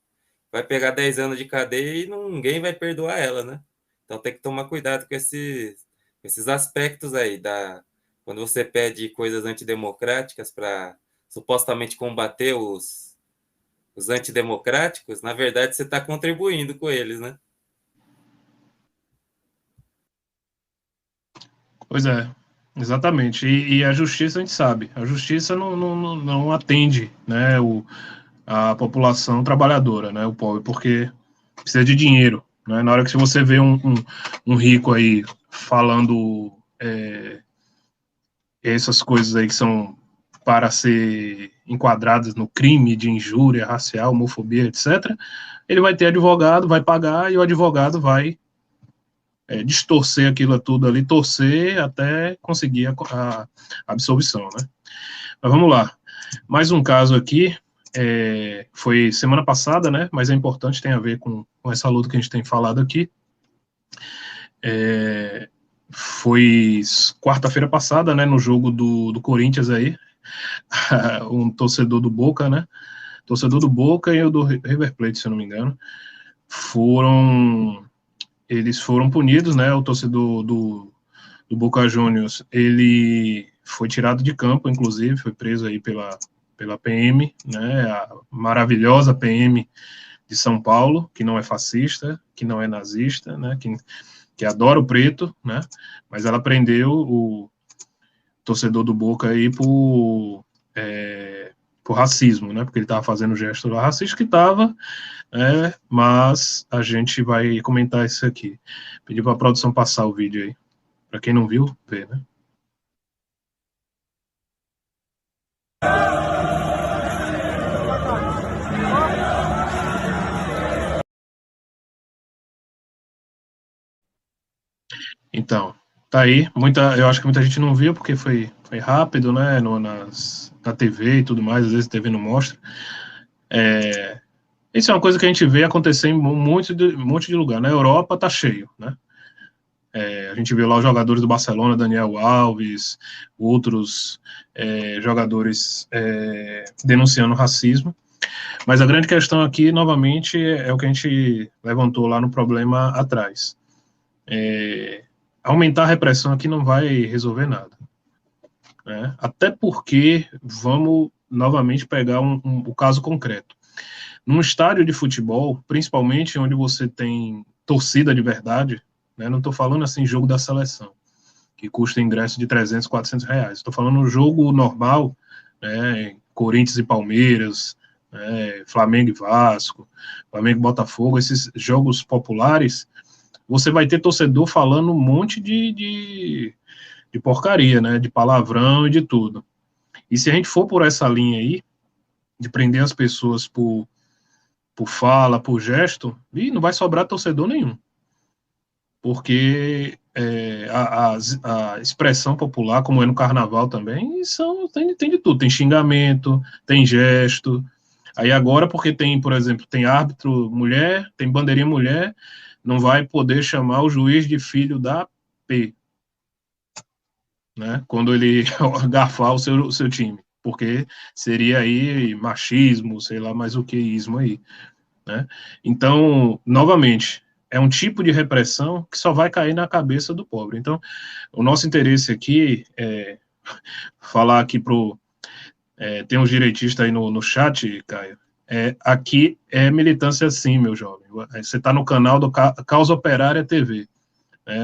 vai pegar 10 anos de cadeia e ninguém vai perdoar ela, né? Então tem que tomar cuidado com esses aspectos aí, quando você pede coisas antidemocráticas para supostamente combater os antidemocráticos, na verdade você está contribuindo com eles, né? Pois é, exatamente. E a justiça, a gente sabe, a justiça não atende, né, a população trabalhadora, né, o pobre, porque precisa de dinheiro, né? Na hora que você vê um rico aí falando essas coisas aí que são para ser enquadradas no crime de injúria racial, homofobia, etc., ele vai ter advogado, vai pagar, e o advogado vai distorcer aquilo tudo ali, torcer até conseguir a absolvição, né? Mas vamos lá. Mais um caso aqui, foi semana passada, né? Mas é importante, tem a ver com essa luta que a gente tem falado aqui. Foi quarta-feira passada, né? No jogo do Corinthians aí, um torcedor do Boca, né? Torcedor do Boca e o do River Plate, se eu não me engano, eles foram punidos, né? O torcedor do Boca Juniors, ele foi tirado de campo, inclusive, foi preso aí pela PM, né? A maravilhosa PM de São Paulo, que não é fascista, que não é nazista, né? Que adora o preto, né? Mas ela prendeu o torcedor do Boca aí por racismo, né? Porque ele estava fazendo gesto racista que estava, mas a gente vai comentar isso aqui. Pedir para a produção passar o vídeo aí. Para quem não viu, vê, né? Então, tá aí. Eu acho que muita gente não viu, porque foi rápido, né? Na TV e tudo mais, às vezes a TV não mostra. Isso é uma coisa que a gente vê acontecer em um monte de lugar. Na Europa tá cheio, né? A gente vê lá os jogadores do Barcelona, Daniel Alves, outros jogadores denunciando racismo. Mas a grande questão aqui, novamente, é o que a gente levantou lá no problema atrás. Aumentar a repressão aqui não vai resolver nada, né? Até porque, vamos novamente pegar o caso concreto. Num estádio de futebol, principalmente onde você tem torcida de verdade, né? Não estou falando assim jogo da seleção, que custa ingresso de 300, 400 reais. Estou falando um jogo normal, né? Corinthians e Palmeiras, Flamengo e Vasco, Flamengo e Botafogo, esses jogos populares, você vai ter torcedor falando um monte de porcaria, né? De palavrão e de tudo. E se a gente for por essa linha aí, de prender as pessoas por fala, por gesto, não vai sobrar torcedor nenhum. Porque a expressão popular, como é no carnaval também, tem de tudo. Tem xingamento, tem gesto. Aí agora, porque tem, por exemplo, tem árbitro mulher, tem bandeirinha mulher, não vai poder chamar o juiz de filho da P, né? Quando ele garfar o seu time, porque seria aí machismo, sei lá mais o que ismo aí, né? Então, novamente, é um tipo de repressão que só vai cair na cabeça do pobre. Então, o nosso interesse aqui é falar aqui tem uns direitistas aí no chat, Caio, Aqui é militância sim, meu jovem. Você está no canal do Causa Operária TV,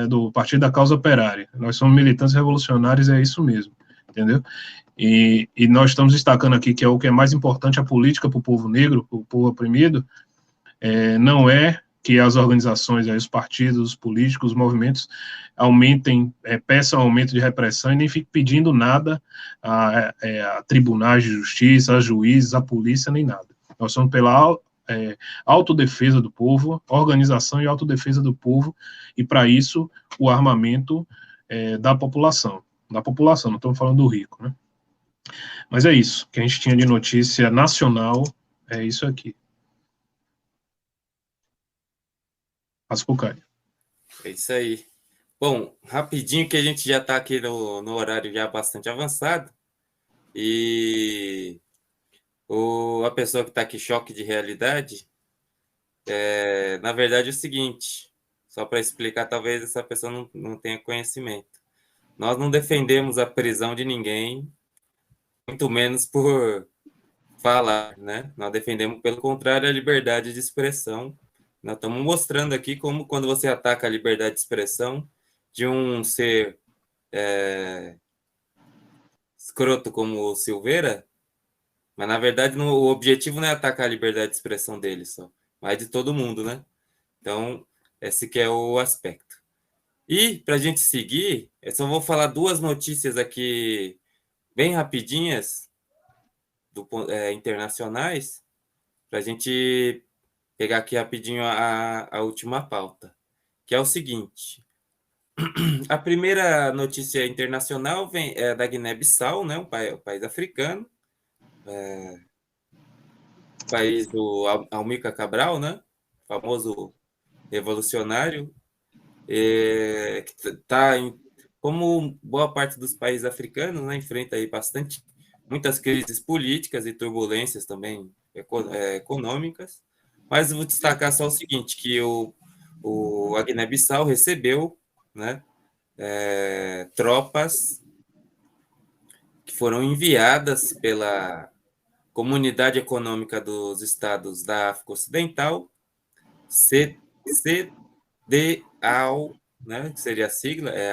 do Partido da Causa Operária. Nós somos militantes revolucionários, é isso mesmo, entendeu? E nós estamos destacando aqui que é o que é mais importante, a política para o povo negro, para o povo oprimido, não é que as organizações, os partidos, os políticos, os movimentos aumentem, peçam aumento de repressão e nem fiquem pedindo nada a tribunais de justiça, a juízes, a polícia, nem nada. Nós somos pela autodefesa do povo, organização e autodefesa do povo, e para isso o armamento da população, não estamos falando do rico, né? Mas é isso, que a gente tinha de notícia nacional, é isso aqui. Passo pro Caio. É isso aí. Bom, rapidinho que a gente já está aqui no horário já bastante avançado, e a pessoa que está aqui, choque de realidade, na verdade é o seguinte, só para explicar, talvez essa pessoa não tenha conhecimento. Nós não defendemos a prisão de ninguém, muito menos por falar, né? Nós defendemos, pelo contrário, a liberdade de expressão. Nós estamos mostrando aqui como, quando você ataca a liberdade de expressão de um ser escroto como o Silveira, mas, na verdade, o objetivo não é atacar a liberdade de expressão dele só, mas de todo mundo, né? Então, esse que é o aspecto. E, para a gente seguir, eu só vou falar duas notícias aqui, bem rapidinhas, internacionais, para a gente pegar aqui rapidinho a última pauta, que é o seguinte. A primeira notícia internacional é da Guiné-Bissau, né, um país africano, país do Amílcar Cabral, né, famoso revolucionário, que está, como boa parte dos países africanos, né, enfrenta aí muitas crises políticas e turbulências também econômicas, mas vou destacar só o seguinte, que a Guiné-Bissau recebeu, né, tropas que foram enviadas pela Comunidade Econômica dos Estados da África Ocidental, CEDEAO, né, que seria a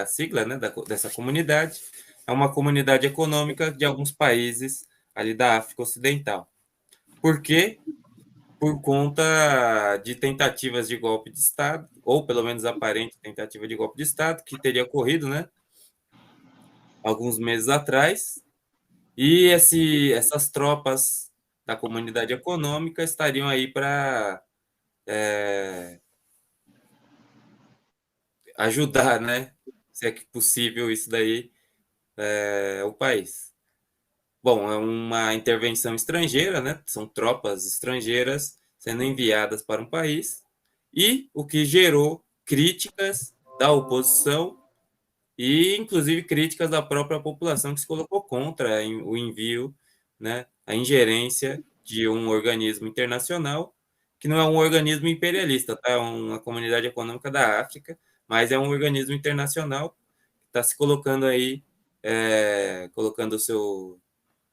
sigla, né, dessa comunidade. É uma comunidade econômica de alguns países ali da África Ocidental. Por quê? Por conta de tentativas de golpe de Estado, ou pelo menos aparente tentativa de golpe de Estado, que teria ocorrido, né, alguns meses atrás, e essas tropas da comunidade econômica estariam aí para ajudar, né, se é que possível isso daí, o país. Bom, é uma intervenção estrangeira, né? São tropas estrangeiras sendo enviadas para um país, e o que gerou críticas da oposição e, inclusive, críticas da própria população, que se colocou contra o envio, né, a ingerência de um organismo internacional, que não é um organismo imperialista, tá? É uma comunidade econômica da África, mas é um organismo internacional que está se colocando aí, colocando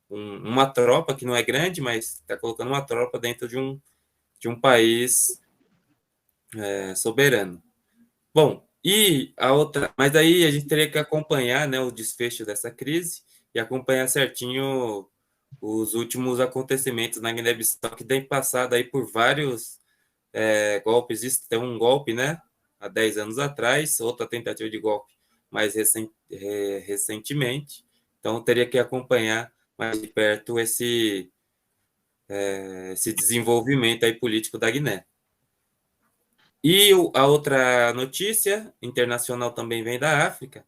uma tropa que não é grande, mas está colocando uma tropa dentro de um país soberano. Bom, e a outra, mas aí a gente teria que acompanhar, né, o desfecho dessa crise e acompanhar certinho os últimos acontecimentos na Guiné-Bissau, que tem passado aí por vários golpes. Tem um golpe, né, há 10 anos atrás, outra tentativa de golpe mais recentemente. Então, teria que acompanhar mais de perto esse desenvolvimento aí político da Guiné. E a outra notícia internacional também vem da África,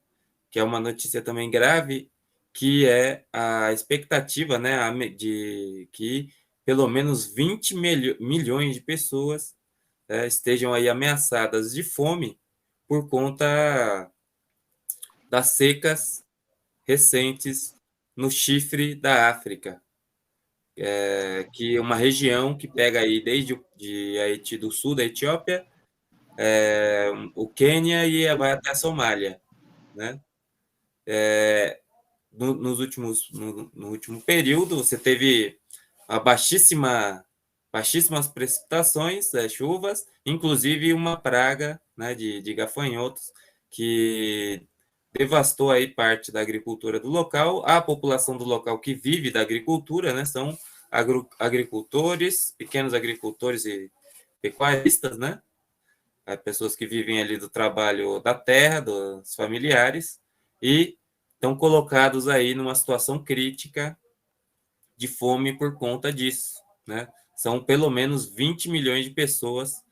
que é uma notícia também grave, que é a expectativa, né, de que pelo menos 20 milhões de pessoas estejam aí ameaçadas de fome por conta das secas recentes no Chifre da África, que é uma região que pega aí desde Haiti, do sul da Etiópia, o Quênia e vai até a Somália, né? No último período, você teve a baixíssima baixíssimas precipitações, chuvas, inclusive uma praga, né, de gafanhotos que devastou aí parte da agricultura do local. A população do local que vive da agricultura, né, são agricultores, pequenos agricultores e pecuaristas, né, pessoas que vivem ali do trabalho da terra, dos familiares, e estão colocados aí numa situação crítica de fome por conta disso, né? São pelo menos 20 milhões de pessoas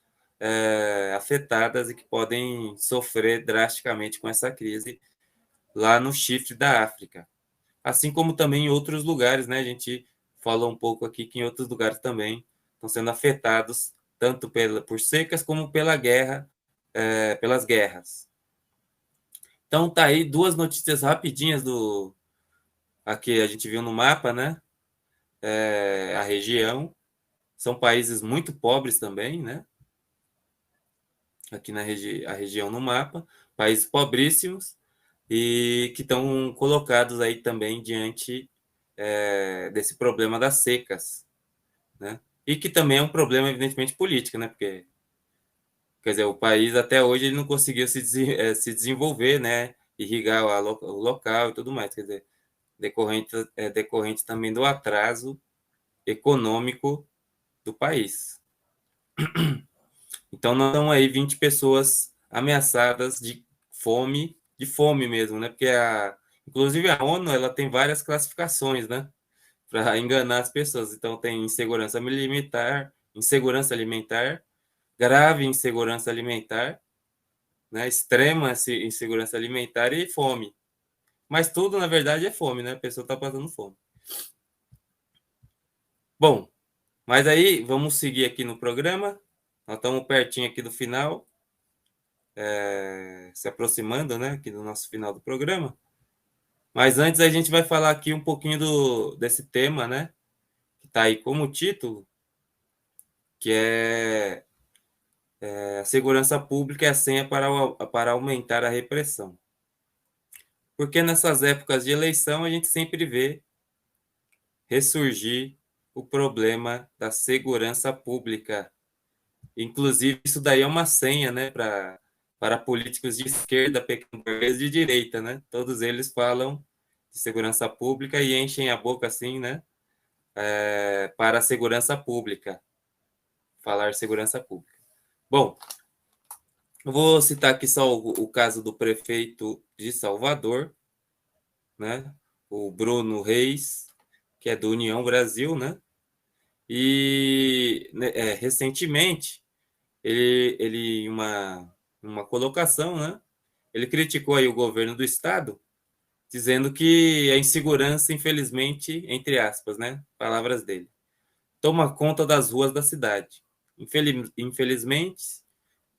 afetadas e que podem sofrer drasticamente com essa crise lá no chifre da África. Assim como também em outros lugares, né? A gente falou um pouco aqui que em outros lugares também estão sendo afetados tanto por secas como pela guerra, pelas guerras. Então tá aí duas notícias rapidinhas aqui a gente viu no mapa, né? A região. São países muito pobres também, né? Aqui a região no mapa, países pobríssimos e que estão colocados aí também diante desse problema das secas, né? E que também é um problema, evidentemente, político, né? Porque, quer dizer, o país até hoje ele não conseguiu se desenvolver, né? Irrigar o local e tudo mais, quer dizer, decorrente também do atraso econômico do país. Então, não estão aí 20 pessoas ameaçadas de fome mesmo, né? Porque, inclusive, a ONU ela tem várias classificações, né? Para enganar as pessoas. Então, tem insegurança alimentar, grave insegurança alimentar, né? Extrema insegurança alimentar e fome. Mas tudo, na verdade, é fome, né? A pessoa está passando fome. Bom, mas aí vamos seguir aqui no programa. Nós estamos pertinho aqui do final, se aproximando, né, aqui do nosso final do programa. Mas antes a gente vai falar aqui um pouquinho desse tema, né, que está aí como título, que é a segurança pública é a senha para aumentar a repressão. Porque nessas épocas de eleição a gente sempre vê ressurgir o problema da segurança pública. Inclusive, isso daí é uma senha, né, para políticos de esquerda, pequeno-burgueses de direita, né? Todos eles falam de segurança pública e enchem a boca assim, né, para a segurança pública. Falar segurança pública. Bom, eu vou citar aqui só o caso do prefeito de Salvador, né, o Bruno Reis, que é do União Brasil, né? E recentemente ele uma colocação, né? Ele criticou aí o governo do estado, dizendo que a insegurança, infelizmente, entre aspas, né? Palavras dele, toma conta das ruas da cidade. Infelizmente,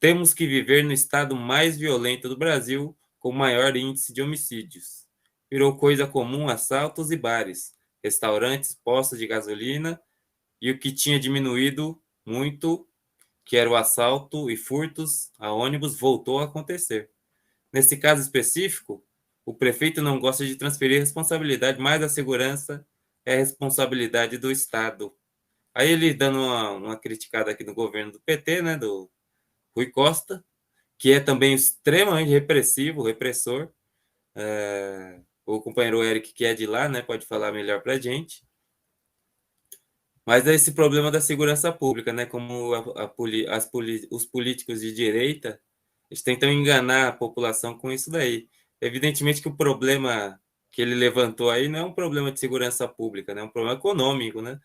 temos que viver no estado mais violento do Brasil, com maior índice de homicídios. Virou coisa comum assaltos e bares, restaurantes, postos de gasolina, e o que tinha diminuído muito, que era o assalto e furtos a ônibus, voltou a acontecer. Nesse caso específico, o prefeito não gosta de transferir responsabilidade, mas a segurança é responsabilidade do Estado. Aí ele dando uma criticada aqui no governo do PT, né, do Rui Costa, que é também extremamente repressor. O companheiro Eric, que é de lá, né, pode falar melhor para a gente. Mas é esse problema da segurança pública, né? Como os políticos de direita, eles tentam enganar a população com isso daí. Evidentemente que o problema que ele levantou aí não é um problema de segurança pública, né? É um problema econômico, né?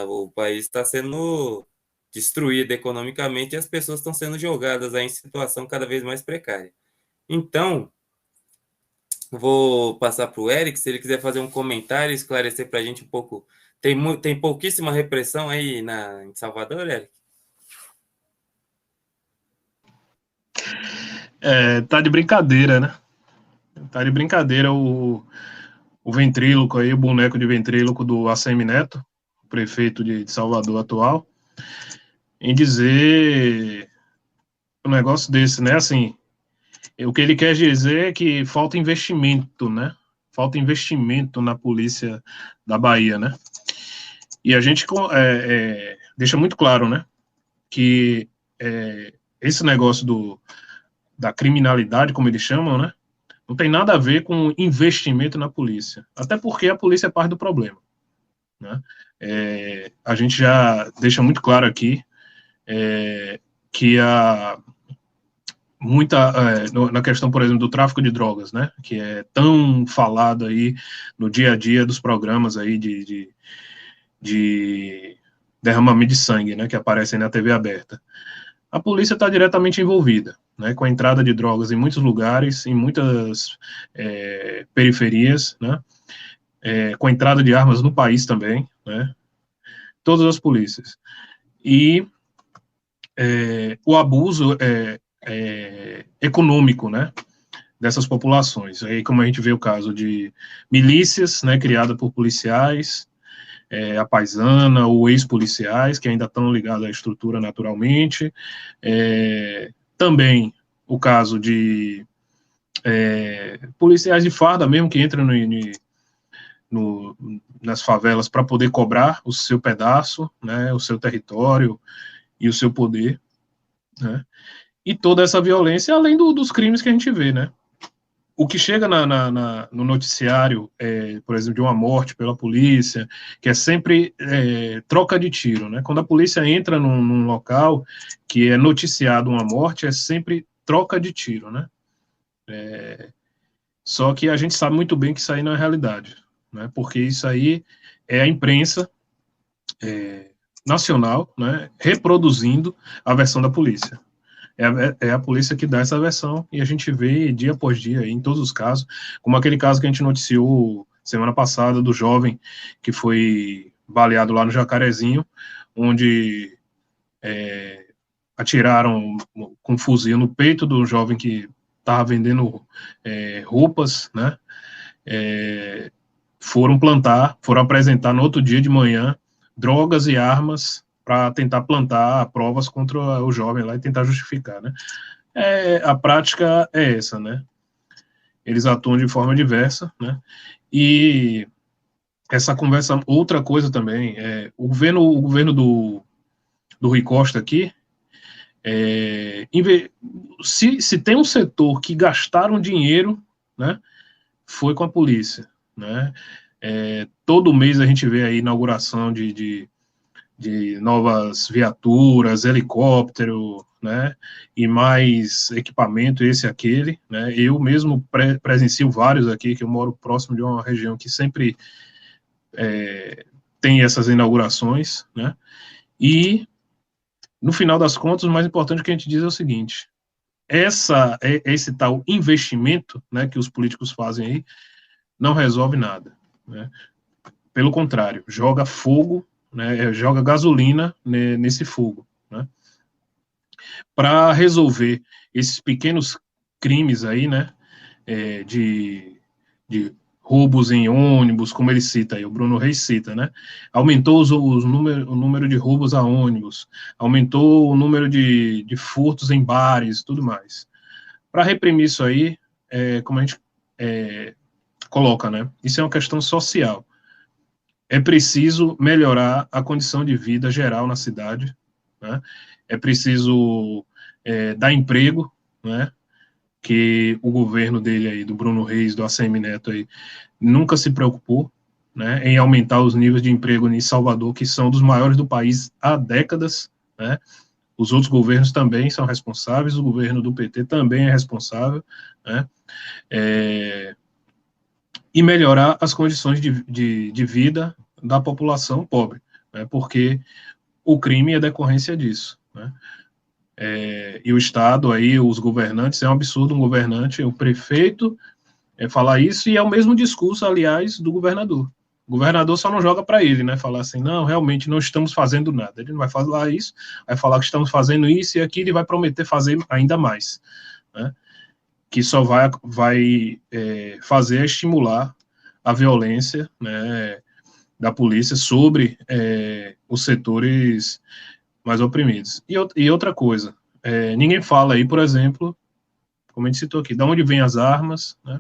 O país está sendo destruído economicamente e as pessoas estão sendo jogadas aí em situação cada vez mais precária. Então, vou passar para o Eric, se ele quiser fazer um comentário, esclarecer para a gente um pouco. Tem pouquíssima repressão aí em Salvador, Eric? Tá de brincadeira, né? Tá de brincadeira o ventríloco aí, o boneco de ventríloco do ACM Neto, prefeito de Salvador atual, em dizer um negócio desse, né? Assim, o que ele quer dizer é que falta investimento, né? Falta investimento na polícia da Bahia, né? E a gente deixa muito claro, né, que esse negócio da criminalidade, como eles chamam, né, não tem nada a ver com investimento na polícia, até porque a polícia é parte do problema, né? A gente já deixa muito claro aqui que na questão, por exemplo, do tráfico de drogas, né, que é tão falado aí no dia a dia dos programas aí de derramamento de sangue, né, que aparecem na TV aberta. A polícia está diretamente envolvida, né, com a entrada de drogas em muitos lugares, em muitas periferias, né, com a entrada de armas no país também, né, todas as polícias. E o abuso econômico, né, dessas populações. Aí, como a gente vê o caso de milícias, né, criadas por policiais, a paisana ou ex-policiais, que ainda estão ligados à estrutura naturalmente. Também o caso de policiais de farda mesmo, que entram nas favelas para poder cobrar o seu pedaço, né, o seu território e o seu poder, né? E toda essa violência, além dos crimes que a gente vê, né? O que chega no noticiário, por exemplo, de uma morte pela polícia, que é sempre troca de tiro, né? Quando a polícia entra num local que é noticiado uma morte, é sempre troca de tiro, né? Só que a gente sabe muito bem que isso aí não é realidade, né? Porque isso aí é a imprensa nacional, né, reproduzindo a versão da polícia. É a polícia que dá essa versão, e a gente vê dia após dia, em todos os casos, como aquele caso que a gente noticiou semana passada, do jovem que foi baleado lá no Jacarezinho, onde atiraram com um fuzil no peito do jovem que estava vendendo roupas, né, foram apresentar no outro dia de manhã drogas e armas para tentar plantar provas contra o jovem lá e tentar justificar, né? A prática é essa, né? Eles atuam de forma diversa, né? E essa conversa, outra coisa também, o governo do Rui Costa aqui, se tem um setor que gastaram dinheiro, né, foi com a polícia, né? Todo mês a gente vê a inauguração de novas viaturas, helicóptero, né, e mais equipamento, esse e aquele, né. Eu mesmo presencio vários aqui, que eu moro próximo de uma região que sempre tem essas inaugurações, né, e no final das contas, o mais importante que a gente diz é o seguinte: esse tal investimento, né, que os políticos fazem aí, não resolve nada, né. Pelo contrário, joga fogo, né, joga gasolina nesse fogo, né, para resolver esses pequenos crimes aí, né, de roubos em ônibus, como ele cita aí, o Bruno Reis cita, né, aumentou o número de roubos a ônibus, aumentou o número de furtos em bares, tudo mais. Para reprimir isso aí, como a gente coloca, né, isso é uma questão social. É preciso melhorar a condição de vida geral na cidade, né? É preciso dar emprego, né? Que o governo dele aí, do Bruno Reis, do ACM Neto aí, nunca se preocupou, né, em aumentar os níveis de emprego em Salvador, que são dos maiores do país há décadas, né? Os outros governos também são responsáveis, o governo do PT também é responsável, né? E melhorar as condições de vida da população pobre, né, porque o crime é decorrência disso, né. E o Estado aí, os governantes, é um absurdo um governante, o prefeito, falar isso, e é o mesmo discurso, aliás, do governador. O governador só não joga para ele, né, falar assim, não, realmente não estamos fazendo nada. Ele não vai falar isso, vai falar que estamos fazendo isso e aquilo, e vai prometer fazer ainda mais, né, que só vai fazer estimular a violência, né, da polícia sobre os setores mais oprimidos. E outra coisa, ninguém fala aí, por exemplo, como a gente citou aqui, de onde vêm as armas, né,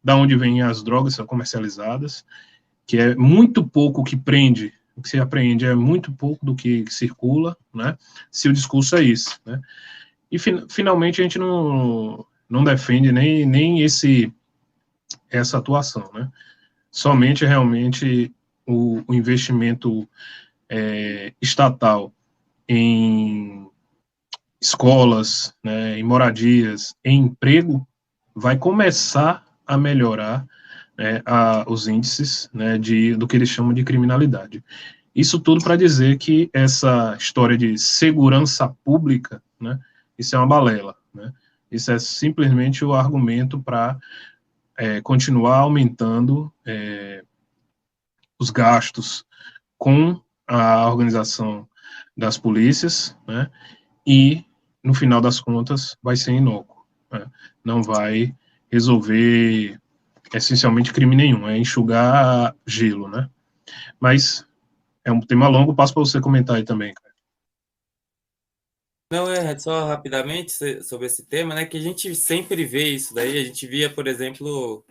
da onde vêm as drogas que são comercializadas, que é muito pouco que prende O que se apreende é muito pouco do que circula, né? Se o discurso é isso, né? E finalmente a gente não defende nem essa atuação, né? Somente realmente o investimento estatal em escolas, né, em moradias, em emprego, vai começar a melhorar, né, os índices, né, do que eles chamam de criminalidade. Isso tudo para dizer que essa história de segurança pública, né, isso é uma balela, né? Isso é simplesmente o argumento para continuar aumentando os gastos com a organização das polícias, né? E, no final das contas, vai ser inócuo, né? Não vai resolver essencialmente crime nenhum, é enxugar gelo, né? Mas é um tema longo, passo para você comentar aí também, cara. Não, só rapidamente sobre esse tema, né? Que a gente sempre vê isso daí. A gente via, por exemplo,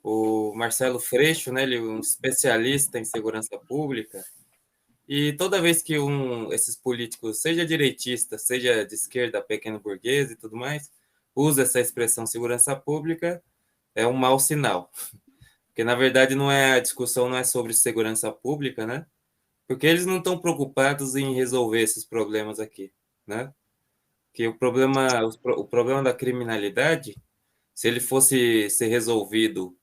o Marcelo Freixo, né? Ele é um especialista em segurança pública. E toda vez que esses políticos, seja direitista, seja de esquerda, pequeno burguês e tudo mais, usa essa expressão segurança pública, é um mau sinal. Porque, na verdade, a discussão não é sobre segurança pública, né? Porque eles não estão preocupados em resolver esses problemas aqui, né? Que o problema da criminalidade, se ele fosse ser resolvido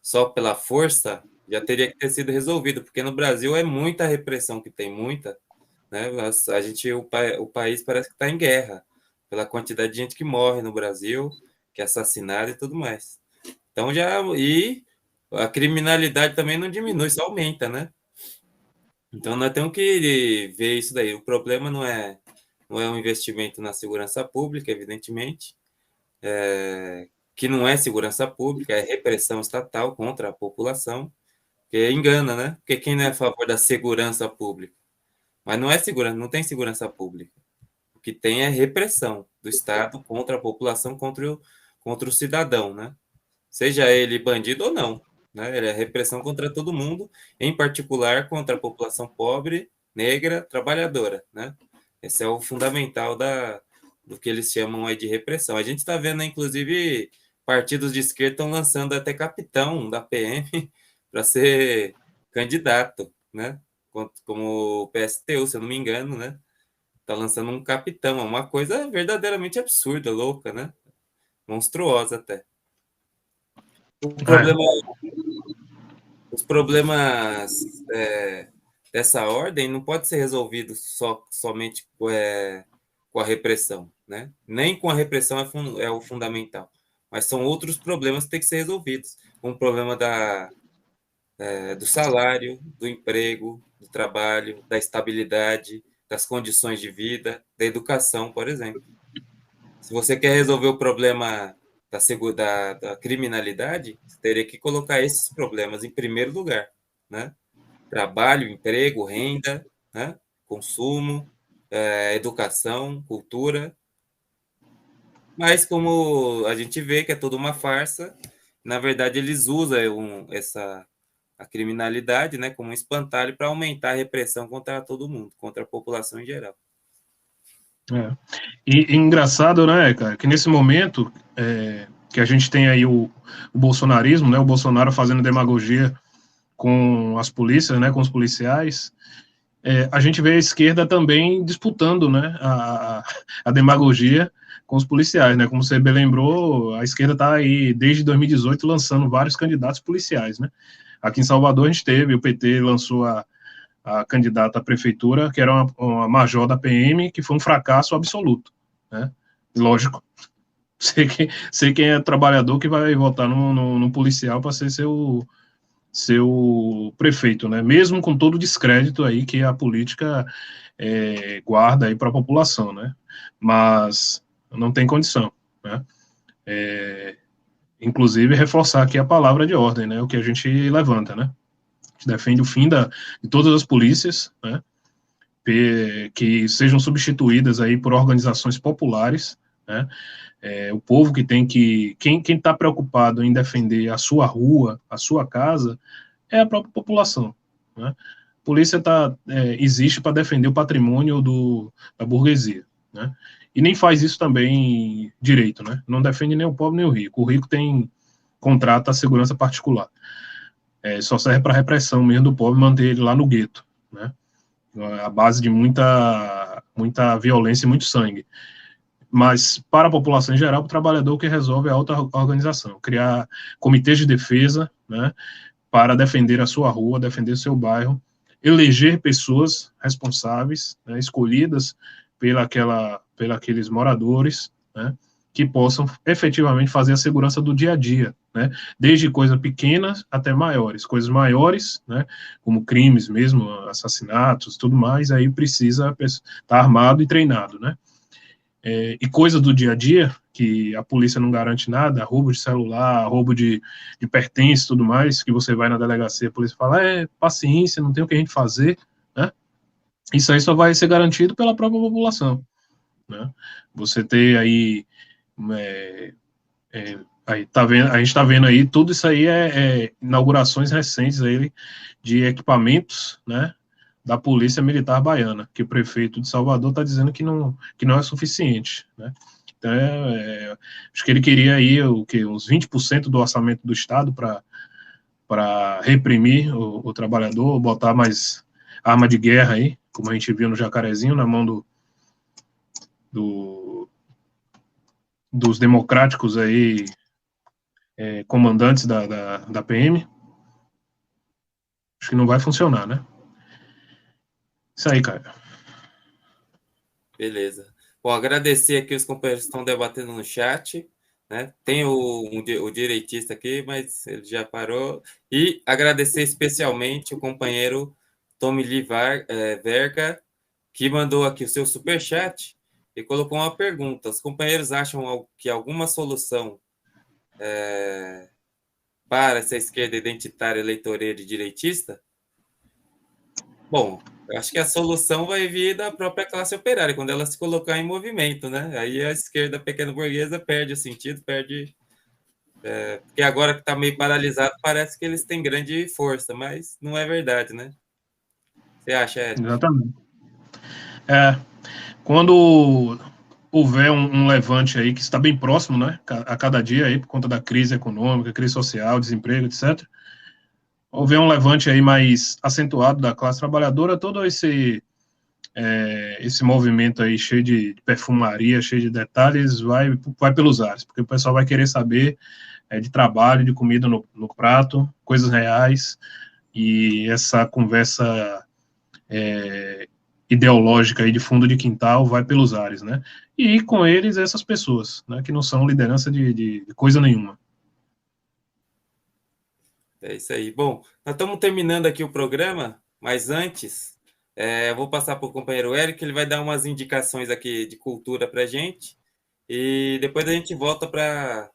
só pela força, já teria que ter sido resolvido, porque no Brasil é muita repressão que tem, muita, né? O país parece que está em guerra, pela quantidade de gente que morre no Brasil, que é assassinada e tudo mais. Então e a criminalidade também não diminui, só aumenta, né? Então nós temos que ver isso daí. O problema não é um investimento na segurança pública, evidentemente, que não é segurança pública, é repressão estatal contra a população, que engana, né? Porque quem não é a favor da segurança pública? Mas não é segurança, não tem segurança pública. O que tem é repressão do Estado contra a população, contra o cidadão, né? Seja ele bandido ou não, né? É repressão contra todo mundo, em particular contra a população pobre, negra, trabalhadora, né? Esse é o fundamental do que eles chamam aí de repressão. A gente está vendo, inclusive, partidos de esquerda estão lançando até capitão da PM para ser candidato, né? Como o PSTU, se eu não me engano, né? Está lançando um capitão, é uma coisa verdadeiramente absurda, louca, né? Monstruosa até. Os problemas dessa ordem não pode ser resolvido somente com a repressão, né? Nem com a repressão é o fundamental, mas são outros problemas que têm que ser resolvidos, como o problema do salário, do emprego, do trabalho, da estabilidade, das condições de vida, da educação, por exemplo. Se você quer resolver o problema da criminalidade, você teria que colocar esses problemas em primeiro lugar, né? Trabalho, emprego, renda, né? Consumo, educação, cultura. Mas como a gente vê que é toda uma farsa, na verdade eles usam a criminalidade, né, como um espantalho para aumentar a repressão contra todo mundo, contra a população em geral. E engraçado, né, cara, que nesse momento que a gente tem aí o bolsonarismo, né, o Bolsonaro fazendo demagogia com as polícias, né, com os policiais, a gente vê a esquerda também disputando, né, a demagogia com os policiais, né, como você bem lembrou, a esquerda está aí desde 2018 lançando vários candidatos policiais, né. Aqui em Salvador a gente teve, o PT lançou a candidata à prefeitura, que era uma major da PM, que foi um fracasso absoluto, né? Lógico, sei quem é trabalhador que vai votar num policial para ser seu prefeito, né? Mesmo com todo o descrédito aí que a política guarda aí para a população, né? Mas não tem condição, né? Inclusive reforçar aqui a palavra de ordem, né? O que a gente levanta, né? A gente defende o fim de todas as polícias, né? Que sejam substituídas aí por organizações populares, né? O povo que tem quem está preocupado em defender a sua rua, a sua casa, é a própria população, né? polícia existe para defender o patrimônio da burguesia, né? E nem faz isso também direito, né? Não defende nem o pobre nem o rico. O rico contrata a segurança particular. Só serve para repressão mesmo do pobre, manter ele lá no gueto, né? A base de muita violência e muito sangue. Mas, para a população em geral, o trabalhador que resolve é a auto-organização, criar comitês de defesa, né, para defender a sua rua, defender o seu bairro, eleger pessoas responsáveis, né, escolhidas pelos moradores, né, que possam efetivamente fazer a segurança do dia a dia, né, desde coisas pequenas até maiores. Coisas maiores, né, como crimes mesmo, assassinatos, tudo mais, aí precisa estar armado e treinado, né. E coisas do dia a dia, que a polícia não garante nada, roubo de celular, roubo de pertences, tudo mais, que você vai na delegacia, a polícia fala, paciência, não tem o que a gente fazer, né? Isso aí só vai ser garantido pela própria população, né? Você ter aí, aí a gente está vendo aí, tudo isso aí inaugurações recentes aí de equipamentos, né, da Polícia Militar Baiana, que o prefeito de Salvador está dizendo que não é suficiente, né? Então, acho que ele queria aí uns 20% do orçamento do Estado para reprimir o trabalhador, botar mais arma de guerra aí, como a gente viu no Jacarezinho, na mão dos democráticos aí, comandantes da PM. Acho que não vai funcionar, né? Isso aí, cara. Beleza. Bom, agradecer aqui os companheiros que estão debatendo no chat, né? Tem o direitista aqui, mas ele já parou. E agradecer especialmente o companheiro Tommy Lee Verga, que mandou aqui o seu superchat e colocou uma pergunta. Os companheiros acham que alguma solução para essa esquerda identitária, eleitoreira e direitista? Bom, eu acho que a solução vai vir da própria classe operária, quando ela se colocar em movimento, né? Aí a esquerda pequena burguesa perde o sentido, porque agora que está meio paralisado, parece que eles têm grande força, mas não é verdade, né? Você acha, Érico? Exatamente. Quando houver um levante aí que está bem próximo, né, a cada dia aí, por conta da crise econômica, crise social, desemprego, etc., houver um levante aí mais acentuado da classe trabalhadora, todo esse movimento aí cheio de perfumaria, cheio de detalhes, vai pelos ares, porque o pessoal vai querer saber de trabalho, de comida no prato, coisas reais, e essa conversa ideológica aí de fundo de quintal vai pelos ares, né? E com eles essas pessoas, né, que não são liderança de coisa nenhuma. É isso aí. Bom, nós estamos terminando aqui o programa, mas antes, eu vou passar para o companheiro Érico, ele vai dar umas indicações aqui de cultura para a gente, e depois a gente volta para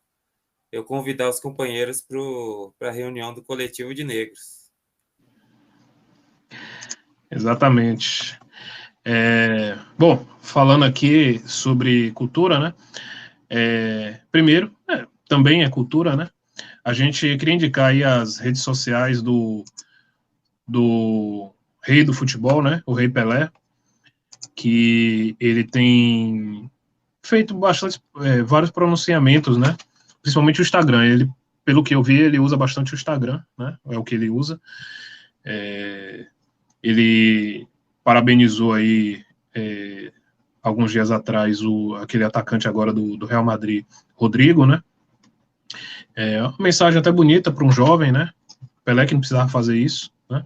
eu convidar os companheiros para a reunião do Coletivo de Negros. Exatamente. Bom, falando aqui sobre cultura, né? Primeiro, também é cultura, né? A gente queria indicar aí as redes sociais do rei do futebol, né? O Rei Pelé, que ele tem feito vários pronunciamentos, né? Principalmente o Instagram. Ele, pelo que eu vi, ele usa bastante o Instagram, né? É o que ele usa. Ele parabenizou aí alguns dias atrás aquele atacante agora do Real Madrid, Rodrigo, né? Uma mensagem até bonita para um jovem, né? Pelé que não precisava fazer isso, né?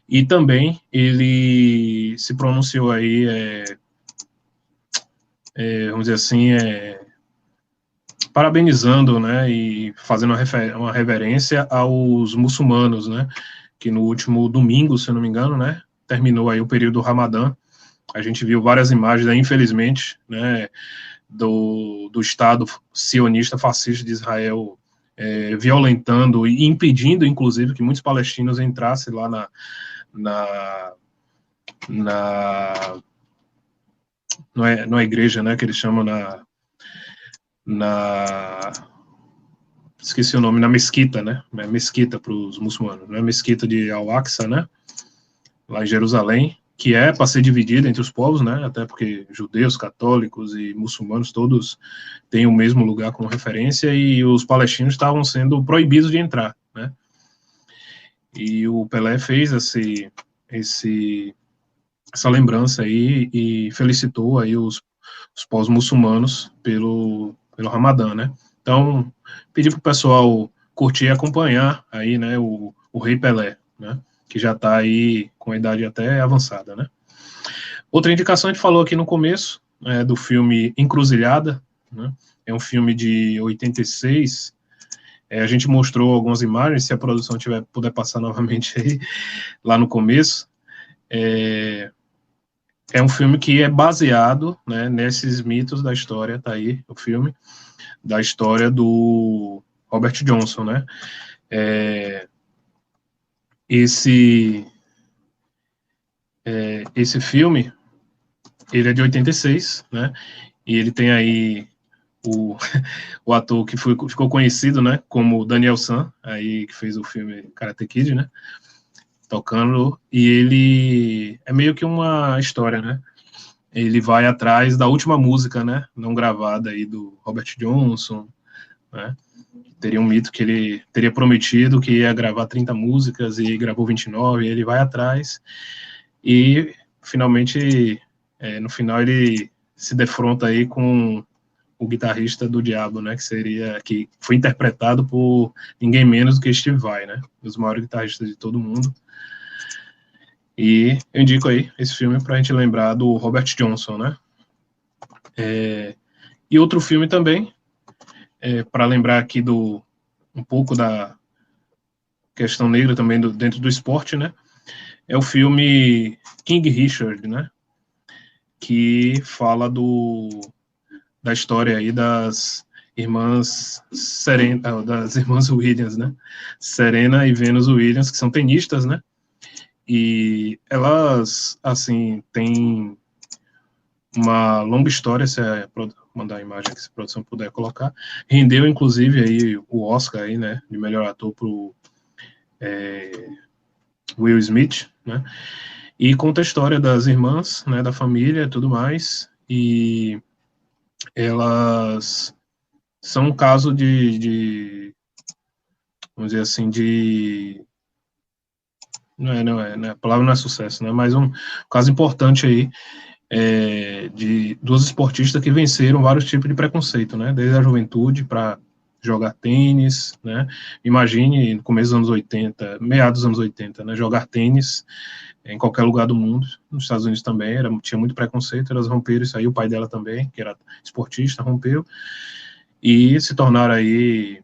E também ele se pronunciou aí, vamos dizer assim, parabenizando, né? E fazendo uma reverência aos muçulmanos, né? Que no último domingo, se eu não me engano, né? Terminou aí o período do Ramadã. A gente viu várias imagens aí, infelizmente, né? Do Estado sionista fascista de Israel violentando e impedindo, inclusive, que muitos palestinos entrassem lá não é igreja, né, que eles chamam esqueci o nome, na mesquita, né, mesquita para os muçulmanos, não é mesquita de Al-Aqsa, né, lá em Jerusalém, que é para ser dividida entre os povos, né? Até porque judeus, católicos e muçulmanos todos têm o mesmo lugar como referência, e os palestinos estavam sendo proibidos de entrar, né? E o Pelé fez essa lembrança aí e felicitou aí os povos muçulmanos pelo Ramadã, né? Então, pedi para o pessoal curtir e acompanhar aí, né, o Rei Pelé, né? Que já está aí com a idade até avançada, né? Outra indicação a gente falou aqui no começo, do filme Encruzilhada, né? É um filme de 86. A gente mostrou algumas imagens, se a produção puder passar novamente aí, lá no começo. É um filme que é baseado, né, nesses mitos da história, tá aí o filme, da história do Robert Johnson, né? Esse filme, ele é de 86, né? E ele tem aí o ator que ficou conhecido, né, como Daniel San, aí que fez o filme Karate Kid, né? Tocando, e ele é meio que uma história, né? Ele vai atrás da última música, né, não gravada aí do Robert Johnson, né? Teria um mito que ele teria prometido que ia gravar 30 músicas e gravou 29, e ele vai atrás e finalmente, no final ele se defronta aí com o guitarrista do Diabo, né, que foi interpretado por ninguém menos do que Steve Vai, né, um dos maiores guitarristas de todo mundo. E eu indico aí esse filme para a gente lembrar do Robert Johnson, né. E outro filme também, para lembrar aqui um pouco da questão negra também dentro do esporte, né, é o filme King Richard, né, que fala da história aí das irmãs Williams, né, Serena e Venus Williams, que são tenistas, né, e elas, assim, têm uma longa história, mandar a imagem aqui, se a produção puder colocar, rendeu, inclusive, aí o Oscar, aí, né, de melhor ator pro Will Smith, né, e conta a história das irmãs, né, da família e tudo mais, e elas são um caso vamos dizer assim, a palavra não é sucesso, né, mas um caso importante aí, de duas esportistas que venceram vários tipos de preconceito, né, desde a juventude para jogar tênis, né, imagine no começo dos anos 80, meados dos anos 80, né, jogar tênis em qualquer lugar do mundo, nos Estados Unidos também, tinha muito preconceito, elas romperam isso aí, o pai dela também, que era esportista, rompeu, e se tornaram aí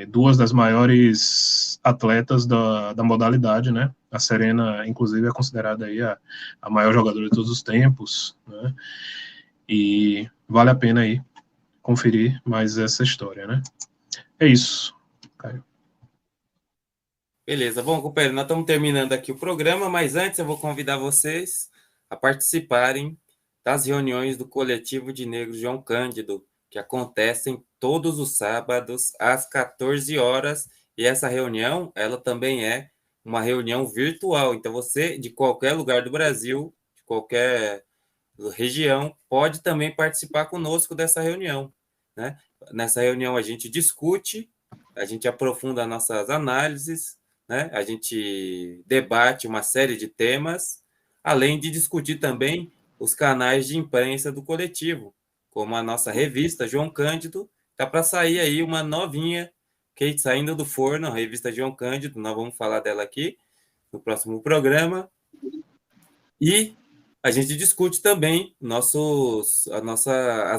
duas das maiores atletas da modalidade, né, a Serena, inclusive, é considerada aí a maior jogadora de todos os tempos, né, e vale a pena aí conferir mais essa história, né. É isso, Caio. Beleza, bom, companheiro, nós estamos terminando aqui o programa, mas antes eu vou convidar vocês a participarem das reuniões do Coletivo de Negros João Cândido, que acontecem todos os sábados às 14 horas, e essa reunião, ela também é uma reunião virtual, então você, de qualquer lugar do Brasil, de qualquer região, pode também participar conosco dessa reunião, né? Nessa reunião a gente discute, a gente aprofunda nossas análises, né? A gente debate uma série de temas, além de discutir também os canais de imprensa do coletivo, como a nossa revista João Cândido, está para sair aí uma novinha, que saindo do forno, a revista João Cândido, nós vamos falar dela aqui no próximo programa, e a gente discute também as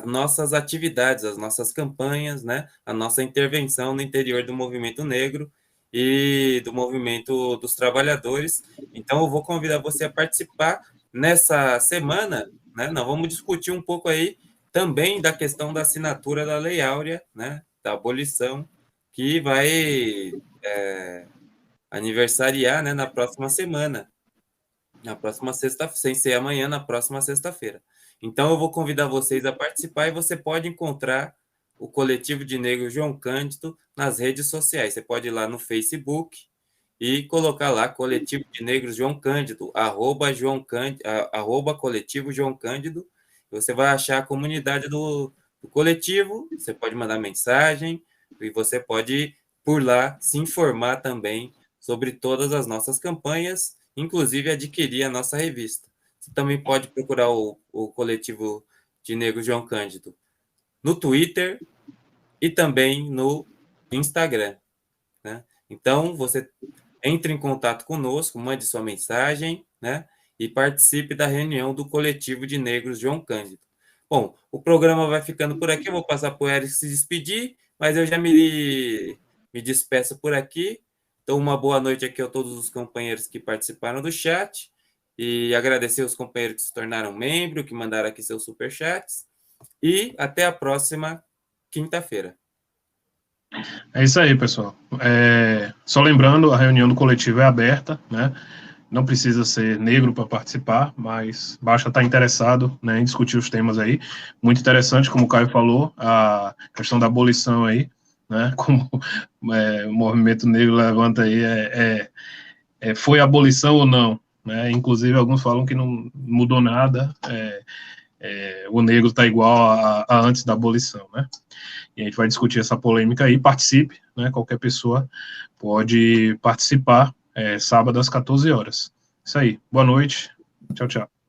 nossas atividades, as nossas campanhas, né? A nossa intervenção no interior do movimento negro e do movimento dos trabalhadores. Então, eu vou convidar você a participar nessa semana, né? Nós vamos discutir um pouco aí também da questão da assinatura da Lei Áurea, né? Da abolição, que vai aniversariar, né? Na próxima semana. Na próxima sexta-feira, sem ser amanhã, na próxima sexta-feira. Então, eu vou convidar vocês a participar e você pode encontrar o Coletivo de Negros João Cândido nas redes sociais. Você pode ir lá no Facebook e colocar lá Coletivo de Negros João Cândido, arroba Coletivo João Cândido. Você vai achar a comunidade do coletivo, você pode mandar mensagem e você pode, por lá, se informar também sobre todas as nossas campanhas, inclusive adquirir a nossa revista. Você também pode procurar o Coletivo de Negros João Cândido no Twitter e também no Instagram, né? Então, você entre em contato conosco, mande sua mensagem, né? E participe da reunião do Coletivo de Negros João Cândido. Bom, o programa vai ficando por aqui, eu vou passar para o Eric se despedir, mas eu já me despeço por aqui. Então, uma boa noite aqui a todos os companheiros que participaram do chat e agradecer os companheiros que se tornaram membros, que mandaram aqui seus superchats, e até a próxima quinta-feira. É isso aí, pessoal. Só lembrando, a reunião do coletivo é aberta, né? Não precisa ser negro para participar, mas basta estar interessado, né, em discutir os temas aí. Muito interessante, como o Caio falou, a questão da abolição aí, né? Como o movimento negro levanta aí, foi abolição ou não, né? Inclusive, alguns falam que não mudou nada, o negro está igual a antes da abolição, né? E a gente vai discutir essa polêmica aí. Participe, né? Qualquer pessoa pode participar, sábado às 14 horas. Isso aí. Boa noite. Tchau, tchau.